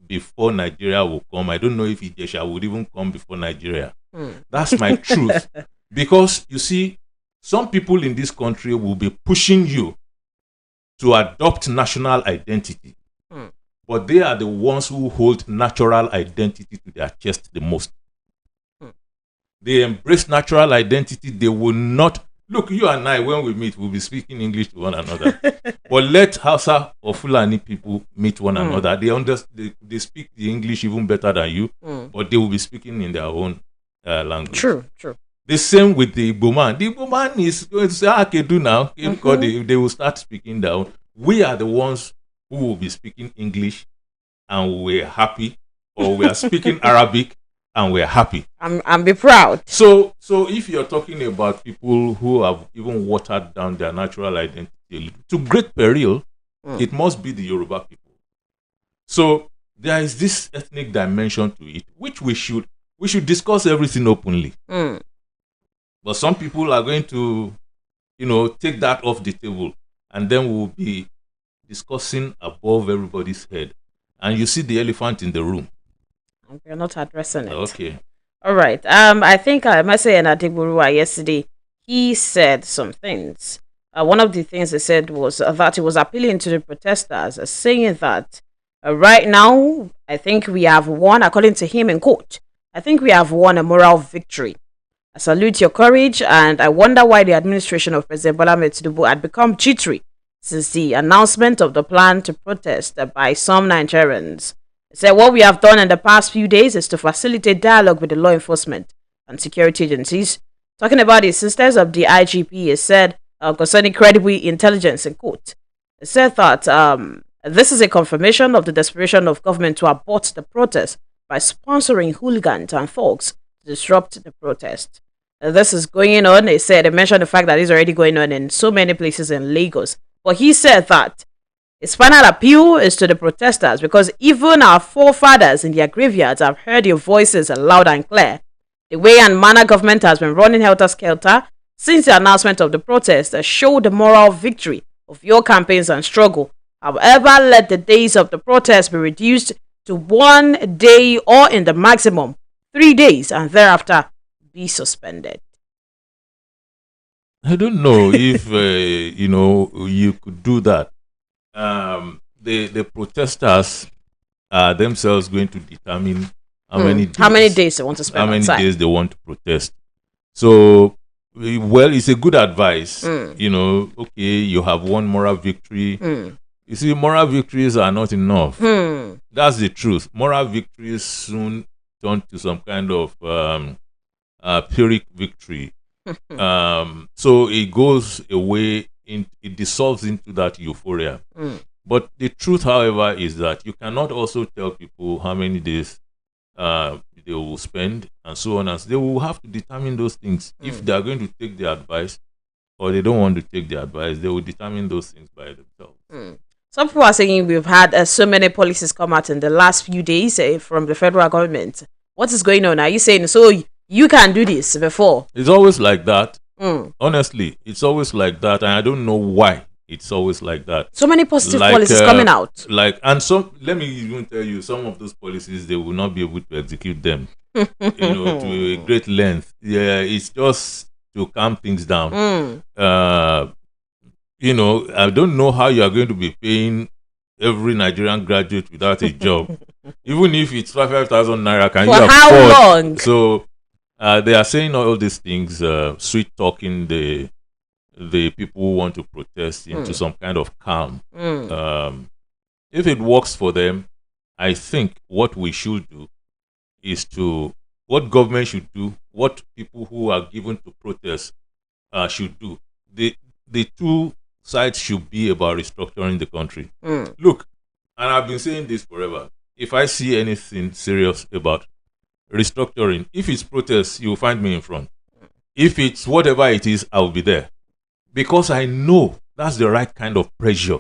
Before Nigeria will come, I don't know if Ijesha would even come before Nigeria. That's my truth. Because, you see, some people in this country will be pushing you to adopt national identity. But they are the ones who hold natural identity to their chest the most. They embrace natural identity. They will not. Look, you and I, when we meet, we'll be speaking English to one another. But let Hausa or Fulani people meet one another. They speak the English even better than you, but they will be speaking in their own language. True. The same with the Igbo man. The Igbo man is going to say, do now. They will start speaking down. We are the ones who will be speaking English and we're happy, or we are speaking Arabic and we're happy. And be proud. So if you're talking about people who have even watered down their natural identity to great peril, it must be the Yoruba people. So there is this ethnic dimension to it, which we should discuss everything openly. But some people are going to, take that off the table, and then we'll be discussing above everybody's head. And you see the elephant in the room. We're not addressing it. Okay. All right. I think Maseyi and Adegboruwa yesterday, he said some things. One of the things he said was that he was appealing to the protesters, saying that right now, I think we have won, according to him in court, I think we have won a moral victory. I salute your courage, and I wonder why the administration of President Bola Ahmed Tinubu had become jittery since the announcement of the plan to protest by some Nigerians. He said what we have done in the past few days is to facilitate dialogue with the law enforcement and security agencies. Talking about the sisters of the IGP, he said concerning credible intelligence in court, he said that this is a confirmation of the desperation of government to abort the protest by sponsoring hooligans and thugs to disrupt the protest. This is going on. He mentioned the fact that it's already going on in so many places in Lagos. But he said that His final appeal is to the protesters because even our forefathers in their graveyards have heard your voices loud and clear. The way and manner government has been running helter-skelter since the announcement of the protest show the moral victory of your campaigns and struggle. However, let the days of the protest be reduced to 1 day or in the maximum 3 days and thereafter be suspended. I don't know if you could do that. The protesters are themselves going to determine how many days they want to spend how many outside. days they want to protest. So, well, it's a good advice. Okay, you have one moral victory. You see, moral victories are not enough. That's the truth. Moral victories soon turn to some kind of pyrrhic victory. So it goes away, it dissolves into that euphoria. But the truth, however, is that you cannot also tell people how many days they will spend and so on. As they will have to determine those things. If they are going to take the advice or they don't want to take the advice, they will determine those things by themselves. Some people are saying we've had so many policies come out in the last few days from the federal government. What is going on? Are you saying so you can do this before? It's always like that. Honestly, it's always like that, and I don't know why it's always like that. So many positive policies coming out. Let me even tell you, some of those policies, they will not be able to execute them to a great length. Yeah, it's just to calm things down. I don't know how you are going to be paying every Nigerian graduate without a job. Even if it's 5,000 naira, can you afford? For how long? So they are saying all these things, sweet talking the people who want to protest into some kind of calm. If it works for them, I think what we should do is what government should do, what people who are given to protest should do. The two sides should be about restructuring the country. Look, and I've been saying this forever. If I see anything serious about restructuring, if it's protest, you'll find me in front. If it's whatever it is, I'll be there. Because I know that's the right kind of pressure.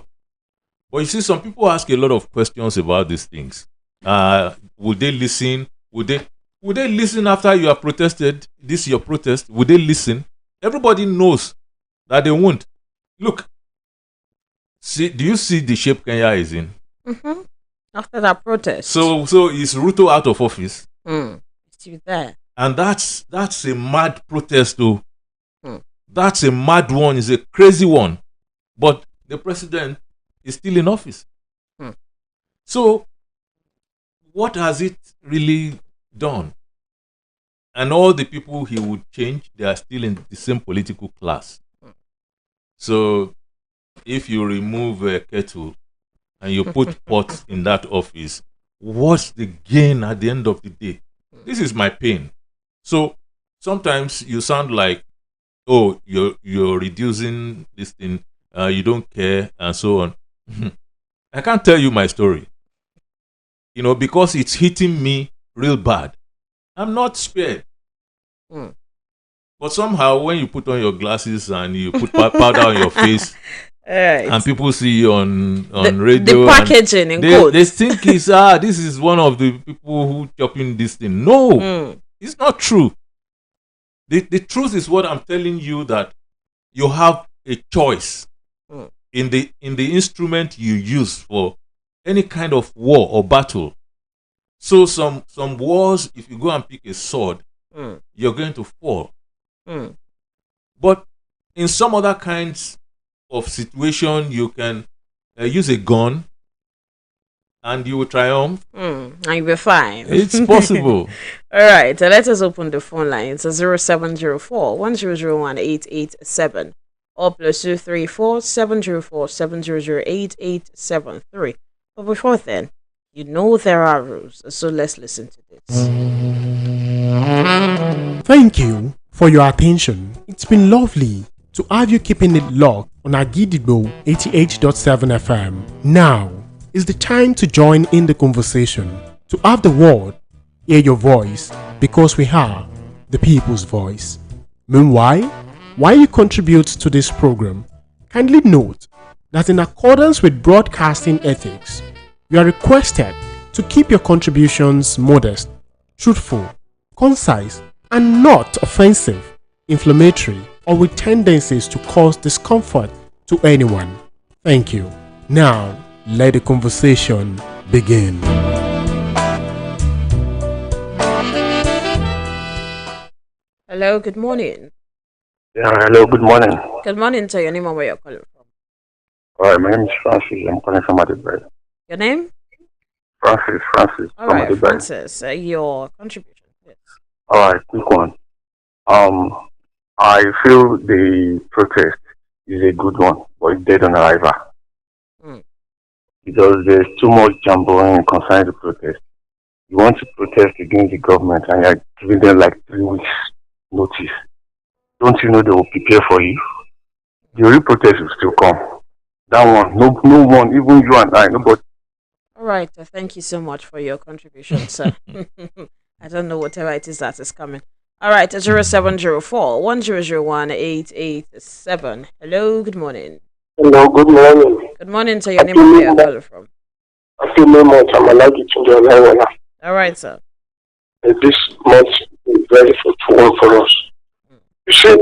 But you see, some people ask a lot of questions about these things. Would they listen? Would they listen after you have protested? This is your protest. Would they listen? Everybody knows that they won't. Look, do you see the shape Kenya is in? After that protest. So is Ruto out of office? Still there. And that's a mad protest too. That's a mad one. It's a crazy one. But the president is still in office. So what has it really done? And all the people he would change, they are still in the same political class. So if you remove a kettle and you put pot in that office, what's the gain at the end of the day? This is my pain. So sometimes you sound like, oh, you're reducing this thing, you don't care, and so on. I can't tell you my story. Because it's hitting me real bad. I'm not spared. But somehow when you put on your glasses and you put powder on your face, and people see you on radio, the packaging and they think this is one of the people who chopping this thing. No, it's not true. The truth is what I'm telling you, that you have a choice in the instrument you use for any kind of war or battle. So some wars, if you go and pick a sword, you're going to fall. But in some other kinds of situation, you can use a gun and you will triumph. And you'll be fine. It's possible. All right, let us open the phone lines. 0704 1001 887 or +234 704 700 8873. But before then, there are rules, so let's listen to this. Thank you for your attention. It's been lovely to have you keeping it locked on Agidigbo 88.7 FM. Now is the time to join in the conversation, to have the word, hear your voice, because we are the people's voice. Meanwhile, while you contribute to this program, kindly note that in accordance with broadcasting ethics, you are requested to keep your contributions modest, truthful, concise, and not offensive, inflammatory, or with tendencies to cause discomfort to anyone. Thank you. Now, let the conversation begin. Hello, good morning. Yeah, hello, good morning. Good morning to your name and where you're calling from. All right, my name is Francis. I'm calling from Adebayo. Your name? Francis. All right, Francis, your contribution. Yes. All right, quick one. I feel the protest is a good one, but it's dead on arrival. Because there's too much jamboree concerning the protest. You want to protest against the government and you're giving them like 3 weeks notice. Don't you know they will prepare for you? The real protest will still come. That one, no one, even you and I, nobody. All right, thank you so much for your contribution, sir. I don't know whatever it is that is coming. All right, 0704 1001 887. Hello, good morning. Hello, good morning. Good morning to your name and where you're calling from. All right, sir. This month is very fruitful for us. You see,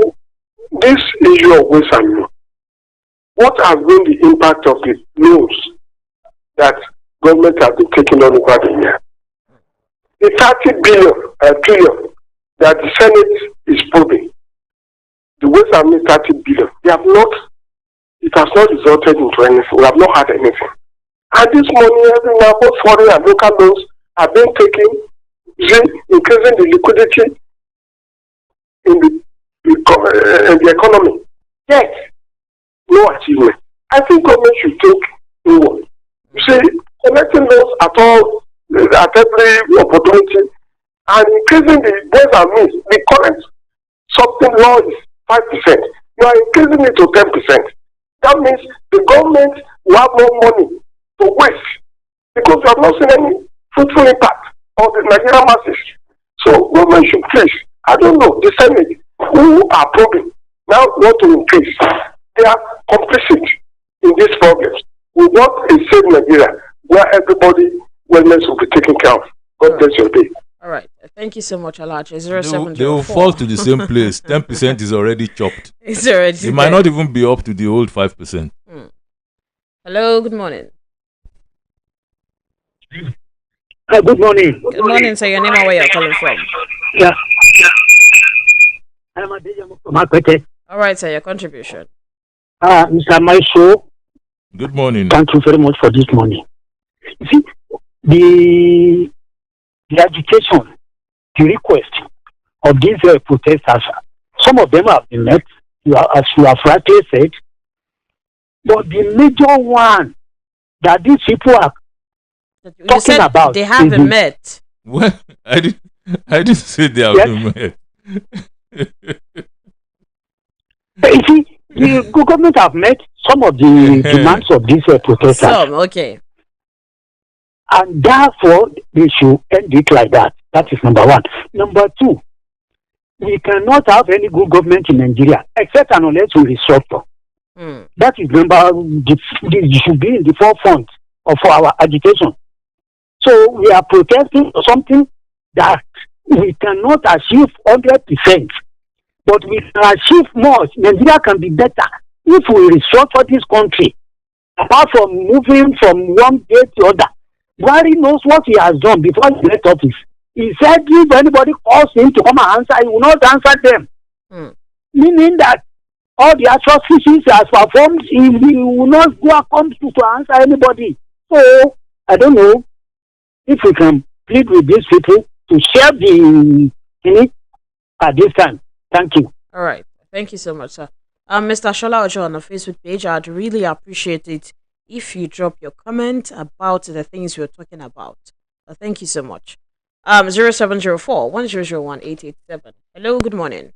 this issue of waste and means, what has been the impact of the loans that government has been taking on over the year? The 30 trillion that the Senate is probing, the waste and means 30 billion, it has not resulted into anything. We have not had anything. And this money, every now, both foreign and local loans have been taken, increasing the liquidity in the economy. Yet, no achievement. I think government should take inward. You see, collecting loans at every opportunity and increasing the ways and means. The current something law is 5%. You are increasing it to 10%. That means the government will have more money to waste because we have not seen any fruitful impact on the Nigerian masses. So government should please, I don't know, the Senate who are probing now want to increase. They are complicit in these problems. We want a safe Nigeria where everybody wellness will be taken care of. God bless your day. All right. Thank you so much, Alache. They will fall to the same place. 10% is already chopped. It's already It might not even be up to the old 5%. Hello, good morning. Good morning. Good morning, sir. Your name and where you're calling from. Yeah. I'm Adebayo. All right, sir. Your contribution. Mr. Maestro. Good morning. Thank you very much for this morning. You see, the agitation, the request of these protesters, some of them have been met, as you have rightly said, but the major one that these people are talking about, they haven't met. Well, I didn't say they haven't met. You see, the government have met some of the demands of these protesters. Some, okay. And therefore, they should end it like that. That is number one. Number two, we cannot have any good government in Nigeria except and unless we restructure. That is it should be in the forefront of our agitation. So we are protesting for something that we cannot achieve 100%, but we can achieve more. Nigeria can be better if we restructure this country. Apart from moving from one day to the other, Buhari knows what he has done before he left office. He said if anybody calls him to come and answer, he will not answer them. Meaning that all the atrocities he has performed, he will not go and come to answer anybody. So, I don't know if we can plead with these people to share the at this time. Thank you. All right. Thank you so much, sir. Mr. Shola Ojo on the Facebook page, I'd really appreciate it if you drop your comment about the things we're talking about. Thank you so much. 0704 1001 887. Hello, good morning.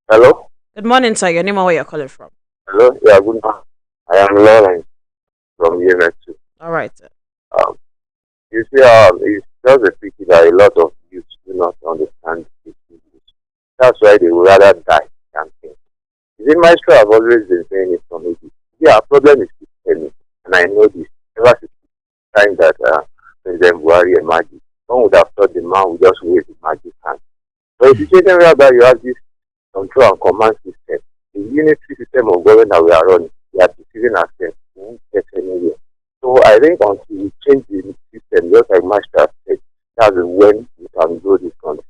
Hello? Good morning, sir. Your name and where you're calling from. Hello? Yeah, good morning. I am Lawrence from UNIT. All right, sir. You see, it's just a pity that a lot of youth do not understand this English. That's why they would rather die than think. You see, Maestro have always been saying it from ages. our problem is systemic, and I know this. Ever since the time that President Buhari emerged, one would have thought the man would just wave the magic hand. So the situation whereby you have this control and command system, the unitary system of government that we are running, we are deceiving ourselves. We won't get anywhere. So I think until we change the system, just like Master said, that's when we can grow this country.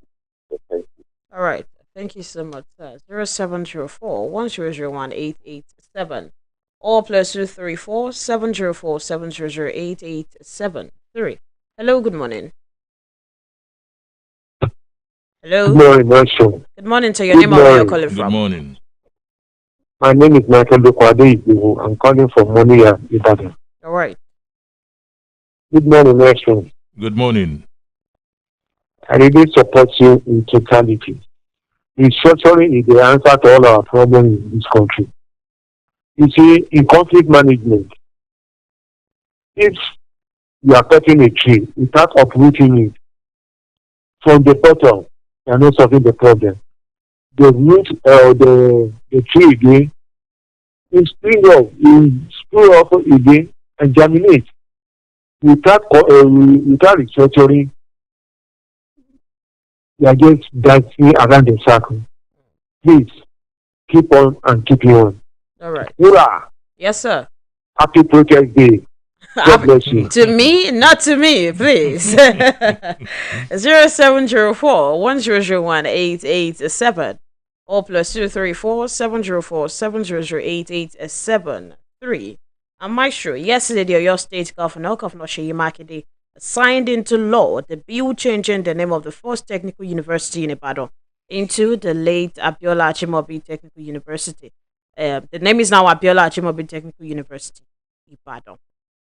So thank you. All right. Thank you so much, sir. 0704 1001 887 or +234 704 700 8873. Hello, good morning. Hello. Good morning, Nelson. Good morning to your name and where you're calling from. Good morning. My name is Michael Dokwade. I'm calling from Monia, Ibadan. All right. Good morning, Nelson. Good morning. I really support you in totality. Restructuring is the answer to all our problems in this country. You see, in conflict management, if you are cutting a tree, without uprooting it from the bottom, you are not solving the problem. The root, the tree again, will spring up again and germinate. Without restructuring, you are just dancing around the circle. Please, keep on and keep on. All right. Hurrah! Yes, sir. Happy Protest Day. God bless you. To me, not to me, please. 0704 1001 887 or +234 704 700 8873. And Maestro, yesterday the Oyo State Governor Seyi Makinde signed into law the bill changing the name of the first technical university in Ibadan into the late Abiola Ajimobi Technical University. The name is now Abiola Ajimobi Technical University, Ibadan.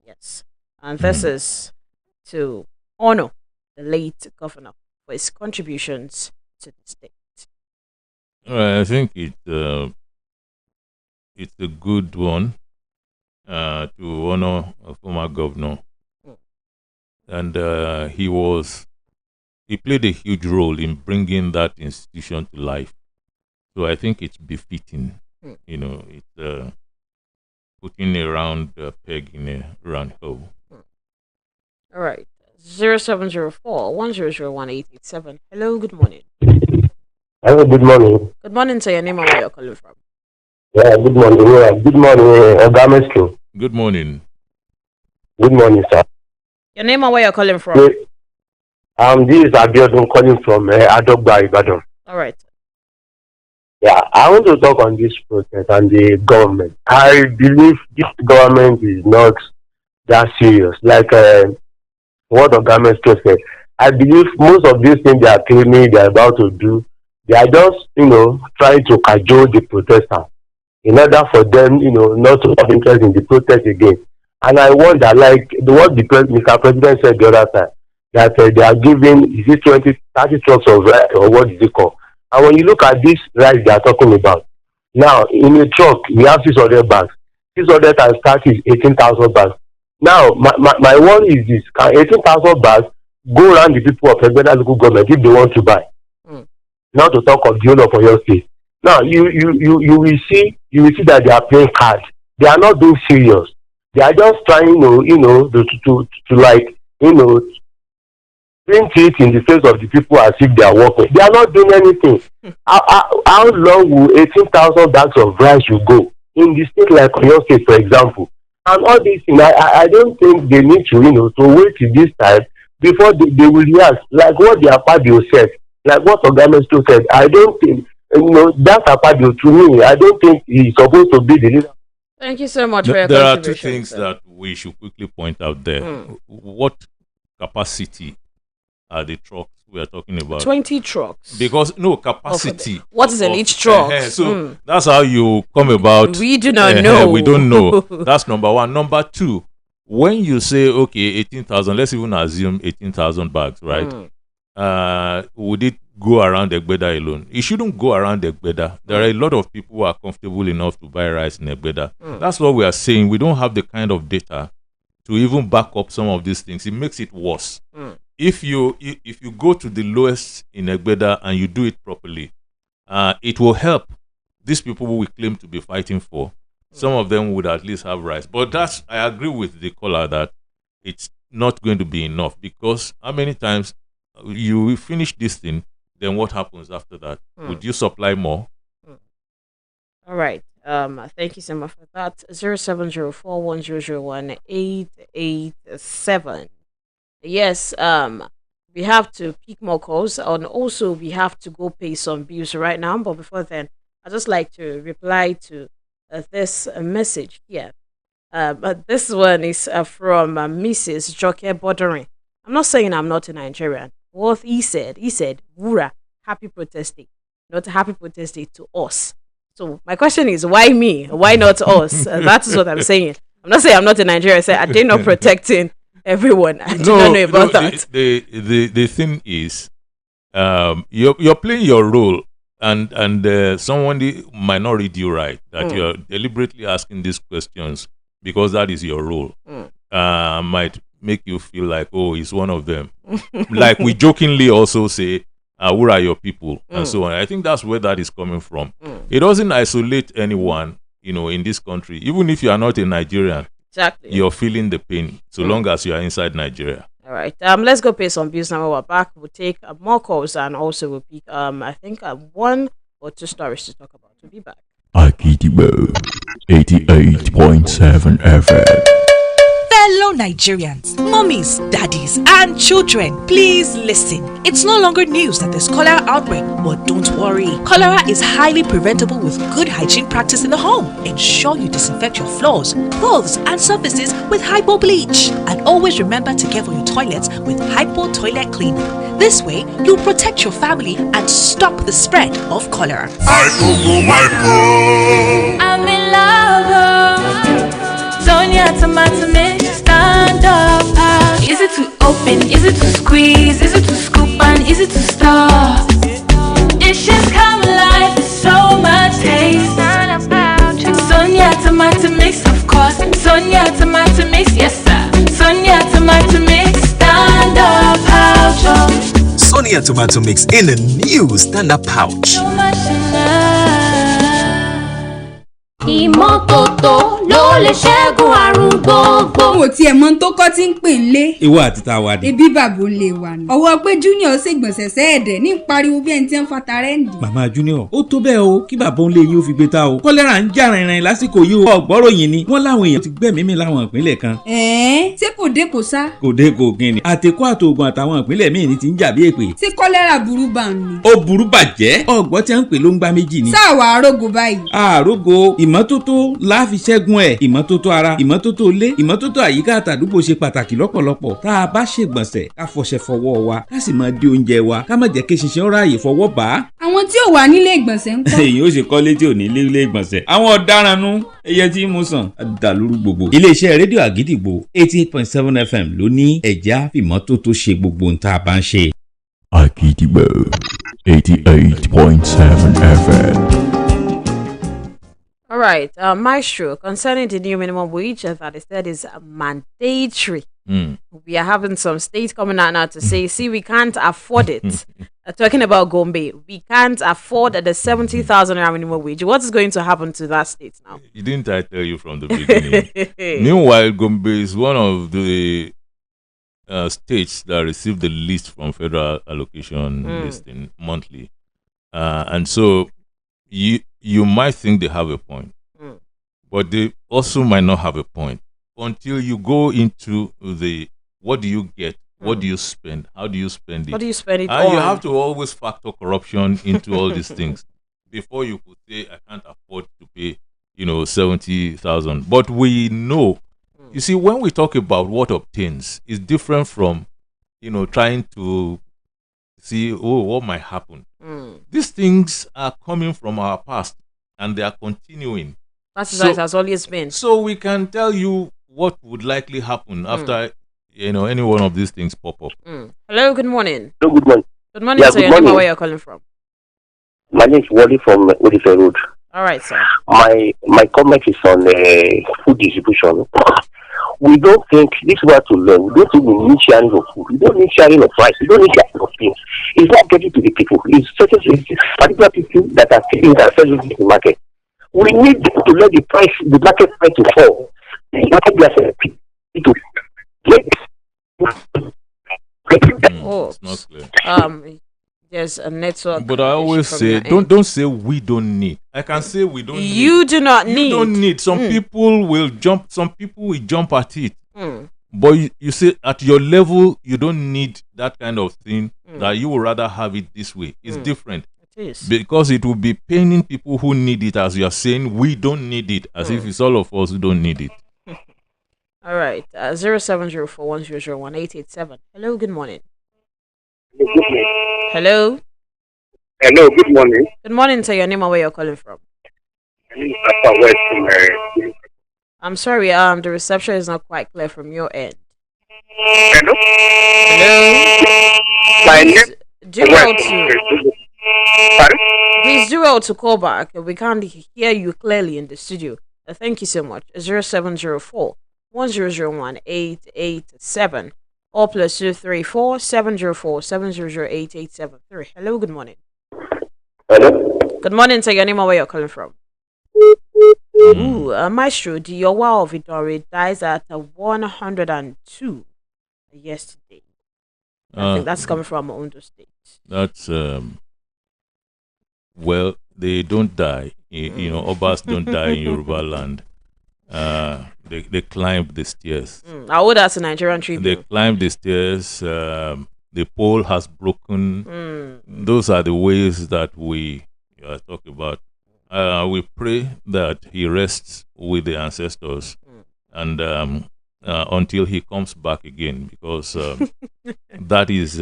Yes. And this is to honor the late governor for his contributions to the state. I think it's a good one to honor a former governor. And he played a huge role in bringing that institution to life. So I think it's befitting. It's putting a round peg in a round hole. All right. 0704 1001 887. Hello, good morning. Hello, good morning. Good morning to your name and where you're calling from. Yeah, good morning. Good morning, MAESTRO. Good morning. Good morning, sir. Your name and where you're calling from. This is Abiodun calling from Adogba, Ibadan. All right. Yeah, I want to talk on this protest and the government. I believe this government is not that serious. Like what the government said. I believe most of these things they are claiming they are about to do, they are just, trying to cajole the protesters in order for them, not to have interest in the protest again. And I wonder, like what the Mr. President said the other time, that they are giving, is it 20, 30 trucks of rice, or what is it called? And when you look at this rice they are talking about, now in a truck we have 600 bags. 600 times 30 is 18,000 bags. Now my one is this: can 18,000 bags go around the people of Egbeda local government if they want to buy? Now to talk of the whole of Oyo State. Now you will see that they are playing cards. They are not being serious. They are just trying to like print it in the face of the people as if they are working. They are not doing anything. How long will 18,000 bags of rice you go in the state like Oyo State, for example? And all these things, I don't think they need to to wait till this time before they will react. Like what the Akpabio said, like what Ogamesto said. I don't think that's Akpabio. To me, I don't think he's supposed to be the leader. Thank you so much for your There are contribution. two things that we should quickly point out there. What capacity are the trucks we are talking about? 20 trucks. Because capacity. What is in each truck? So that's how you come about. We do not know. We don't know. That's number one. Number two, when you say 18,000, let's even assume 18,000 bags, right? Would it go around Egbeda alone? It shouldn't go around Egbeda. There are a lot of people who are comfortable enough to buy rice in Egbeda. That's what we are saying. We don't have the kind of data to even back up some of these things. It makes it worse. If you go to the lowest in Egbeda and you do it properly, it will help these people who we claim to be fighting for. some of them would at least have rice. But I agree with the caller that it's not going to be enough, because how many times you finish this thing, then what happens after that? Would you supply more? All right. Thank you so much for that. 070410018887. Yes. We have to pick more calls, and also we have to go pay some bills right now. But before then, I'd just like to reply to this message here. But this one is from Mrs. Joke Bordering. I'm not saying I'm not a Nigerian. What he said, Wura, happy protest day. Not happy protest day to us. So my question is, why me? Why not us? That is what I'm saying. I'm not saying I'm not a Nigerian. I say, are they not protecting everyone? I don't know about that. The thing is, you're playing your role, and someone might not read you right, that you're deliberately asking these questions because that is your role. Might make you feel like, oh, he's one of them. Like we jokingly also say, who are your people, and so on. I think that's where that is coming from. It doesn't isolate anyone, in this country. Even if you are not a Nigerian, exactly, you're feeling the pain so long as you are inside Nigeria. All right. Let's go pay some bills. Now we're back. We'll take more calls, and also we'll pick I think 1 or 2 stories to talk about. We'll be back. Akidibo 88.7 FM. Fellow Nigerians, mummies, daddies, and children, please listen. It's no longer news that there's cholera outbreak, but don't worry. Cholera is highly preventable with good hygiene practice in the home. Ensure you disinfect your floors, clothes, and surfaces with hypo bleach. And always remember to care for your toilets with hypo toilet cleaner. This way, you'll protect your family and stop the spread of cholera. I'm in love. Sonia tomato mix, stand up. Easy to open, easy to squeeze, easy to scoop, and easy to stop. Dishes come alive with so much taste. Sonia tomato mix, of course. Sonia tomato mix, yes sir. Sonia tomato mix, stand up pouch. Sonia tomato mix in a new stand-up pouch. So much enough. Ìmọ́tótó ló lè ṣẹ́gun àrùn gbogbo. Mo tiẹ̀ mọ̀ tó kọ́ tí ń pè ń lé. Ìwọ àti ta wa ni. Ebi bàbá lè wà ní. Ọwọ́ pé Junior ṣègbọ̀nsẹ̀ sẹ́ẹ̀dẹ̀ ní pariwo bí ẹni tí ń fata rẹ́ǹdì. Màmá Junior, ó tó bẹ́ẹ̀ o, kí bàbá òun lè yín ó fi gbé ta o. Kọ́lẹ́rà ń jà rìnrìn lásìkò yìí o. Ọ̀gbọ́ròyìn ni wọ́n láwọn èèyàn ti gbẹ̀mí mi láwọn ìpínlẹ̀ kan. Ṣé kò dé kò sá? Kò dé kò gin ni. Àtẹ̀kọ́ àtòògùn àtàwọn ìpínlẹ̀ míì ni ti ń jà bí èpè. Ṣé kọ́lẹ́rà burú bá ń ni? Ó burú bàjẹ́. Ọ̀gbọ́n tí a ń pè ló ń gbá méjì ni. Sáàwọ̀ àrógò báyìí. Àrógò ìmọ́tótó láàfi ṣẹ́gun ẹ̀. Ìmọ́tótó ara, ìmọ́tótó ilé, ìmọ́tótó àyíká àtàdúgbò ṣe pàtàkì lọ́pọ̀lọpọ̀. Tá a bá ṣègbọ̀nsẹ̀, ká fọṣẹ fọwọ́ wa, ká sì máa dé oúnjẹ wa, ká má jẹ́ kí ṣinṣin ọ̀rọ̀ àyè fọwọ́ bá. Àwọn tí ò wà nílé ìgbọ̀nsẹ̀ ń kọ́. Èyí ó ṣe kọ́lé tí ò ní ilé ìgbọ̀nsẹ̀. Àwọn ọ̀daràn nu ẹyẹ tí mo sàn dàlúrú gbogbo. Iléeṣẹ́ rédíò Àgídìgbò 88.7 FM ló ní ẹ̀já fìmọ́tótó ṣe gbogbo ohun tá a bá ń ṣe. Àgídìgbò 88.7 FM. All right, Maestro, concerning the new minimum wage that is said is mandatory. We are having some states coming out now to say, see, we can't afford it. Talking about Gombe, we can't afford the 70,000 minimum wage. What is going to happen to that state now? Didn't I tell you from the beginning? Meanwhile, Gombe is one of the states that receive the least from federal allocation listing monthly. And so you might think they have a point, but they also might not have a point until you go into the what do you get, what do you spend, how do you spend it, what do you spend it and on? you have to always factor corruption into all these things before you could say I can't afford to pay 70,000. But we know, you see, when we talk about what obtains, is different from trying to see what might happen. These things are coming from our past and they are continuing. That's how it has always been. So we can tell you what would likely happen after any one of these things pop up. Hello, good morning. Hello, good morning. Good morning, sir. Your name, where you're calling from? My name is Wally from Odife Road. All right, sir. My comment is on food distribution. We don't think this is what to learn. We don't think we need sharing of food. We don't need sharing of rice. We don't need sharing of things. It's not getting to the people. It's certain particular people that are taking themselves in the market. We need to let the market price to fall. The market price to it's not clear. There's a network. But I always say, don't say we don't need. I can say we don't need. You do not need. You don't need. Some people will jump. Some people will jump at it. But you say at your level, you don't need that kind of thing. That you would rather have it this way. It's different. It is. Because it will be paining people who need it, as you are saying, we don't need it, as if it's all of us who don't need it. All right. 070410018887. Hello, good morning. Hello. Hello, good morning. Good morning, to your name and where you're calling from. I'm sorry, the reception is not quite clear from your end. Hello. Please do well to call back. We can't hear you clearly in the studio. Thank you so much. 070410018887 or +234 704 7008873. Hello, good morning. Hello. Good morning, to your name and where you're calling from. Maestro, the Yowa of Idori dies at 102 yesterday. I think that's coming from Ondo State. That's well, they don't die. Obas don't die in Yoruba land. They climb the stairs. I would ask a Nigerian tribune. They climb the stairs. The pole has broken. Those are the ways that we talk about. We pray that he rests with the ancestors and until he comes back again, because that is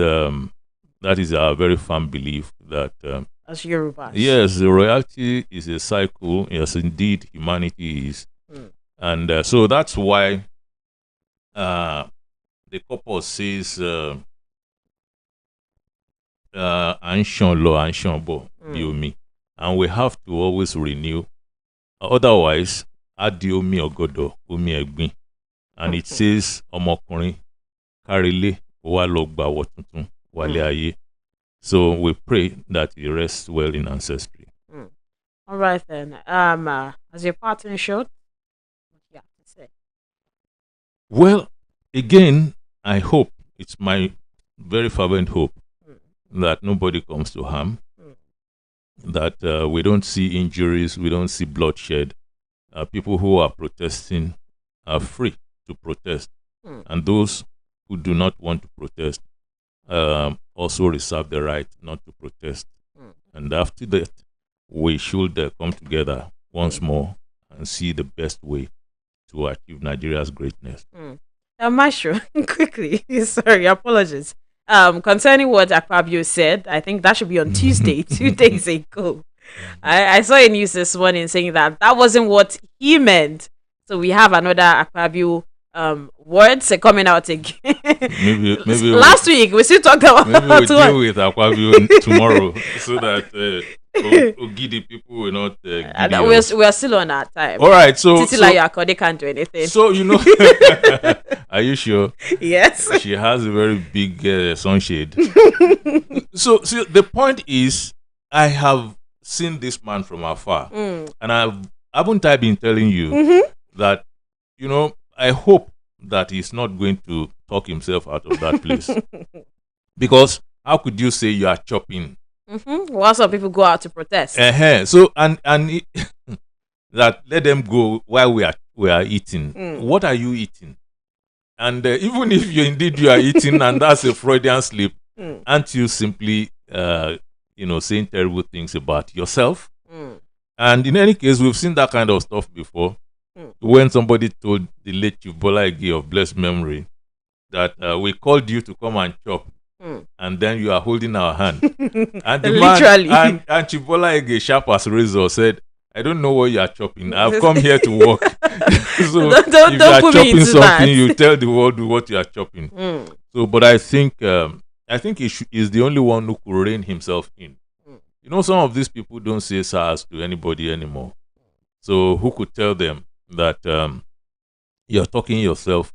our very firm belief that as Yorubas. Yes, the royalty is a cycle. Yes, indeed, humanity is. And so that's why the corpus says Anshon lo Anshon bo biomi. And we have to always renew. Otherwise, adiomi ogodo umi egbin. And it says omokunrin karile wa lo gba wotuntun wale aye. So we pray that he rests well in ancestry. All right then. As your partner showed, what you have to say? Well, again, I hope, it's my very fervent hope that nobody comes to harm, that we don't see injuries, we don't see bloodshed. People who are protesting are free to protest, and those who do not want to protest also reserve the right not to protest. And after that, we should come together once more and see the best way to achieve Nigeria's greatness. Maestro, quickly, sorry, apologies. Concerning what Akpabio said, I think that should be on Tuesday, 2 days ago. I saw a news this morning saying that wasn't what he meant. So we have another Akpabio words coming out again. Maybe last week we still talked about. Maybe we'll deal with Akpabio tomorrow, so that Ogidi people will not. We are still on our time. All right, so they can't do anything. So are you sure? Yes. She has a very big sunshade. So the point is, I have seen this man from afar, and haven't I been telling you that I hope that he's not going to talk himself out of that place. Because how could you say you are chopping? Well, some people go out to protest. So and that let them go while we are eating. What are you eating? And even if you are eating, and that's a Freudian slip, aren't you simply saying terrible things about yourself? And in any case, we've seen that kind of stuff before. When somebody told the late Chief Bola Ige of blessed memory that we called you to come and chop, and then you are holding our hand. And the literally. Man, and Chief Bola Ige, sharp as razor, said, I don't know what you are chopping. I've come here to work. So don't if you are chopping something, that. you tell the world what you are chopping. So, but I think he's the only one who could rein himself in. Some of these people don't say SARS to anybody anymore. So who could tell them that you're talking yourself,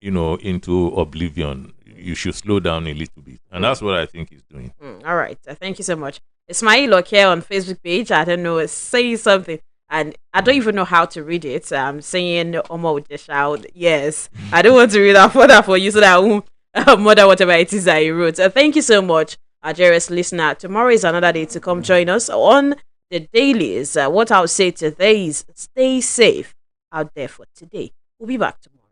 into oblivion? You should slow down a little bit. And that's what I think he's doing. All right. Thank you so much. Ismail here on Facebook page. I don't know. Say something. And I don't even know how to read it. I'm saying Omo with the shout. Yes, I don't want to read that further for you so that I won't murder whatever it is that you wrote. Thank you so much, our dearest listener. Tomorrow is another day to come join us on the dailies. What I'll say today is stay safe out there for today. We'll be back tomorrow.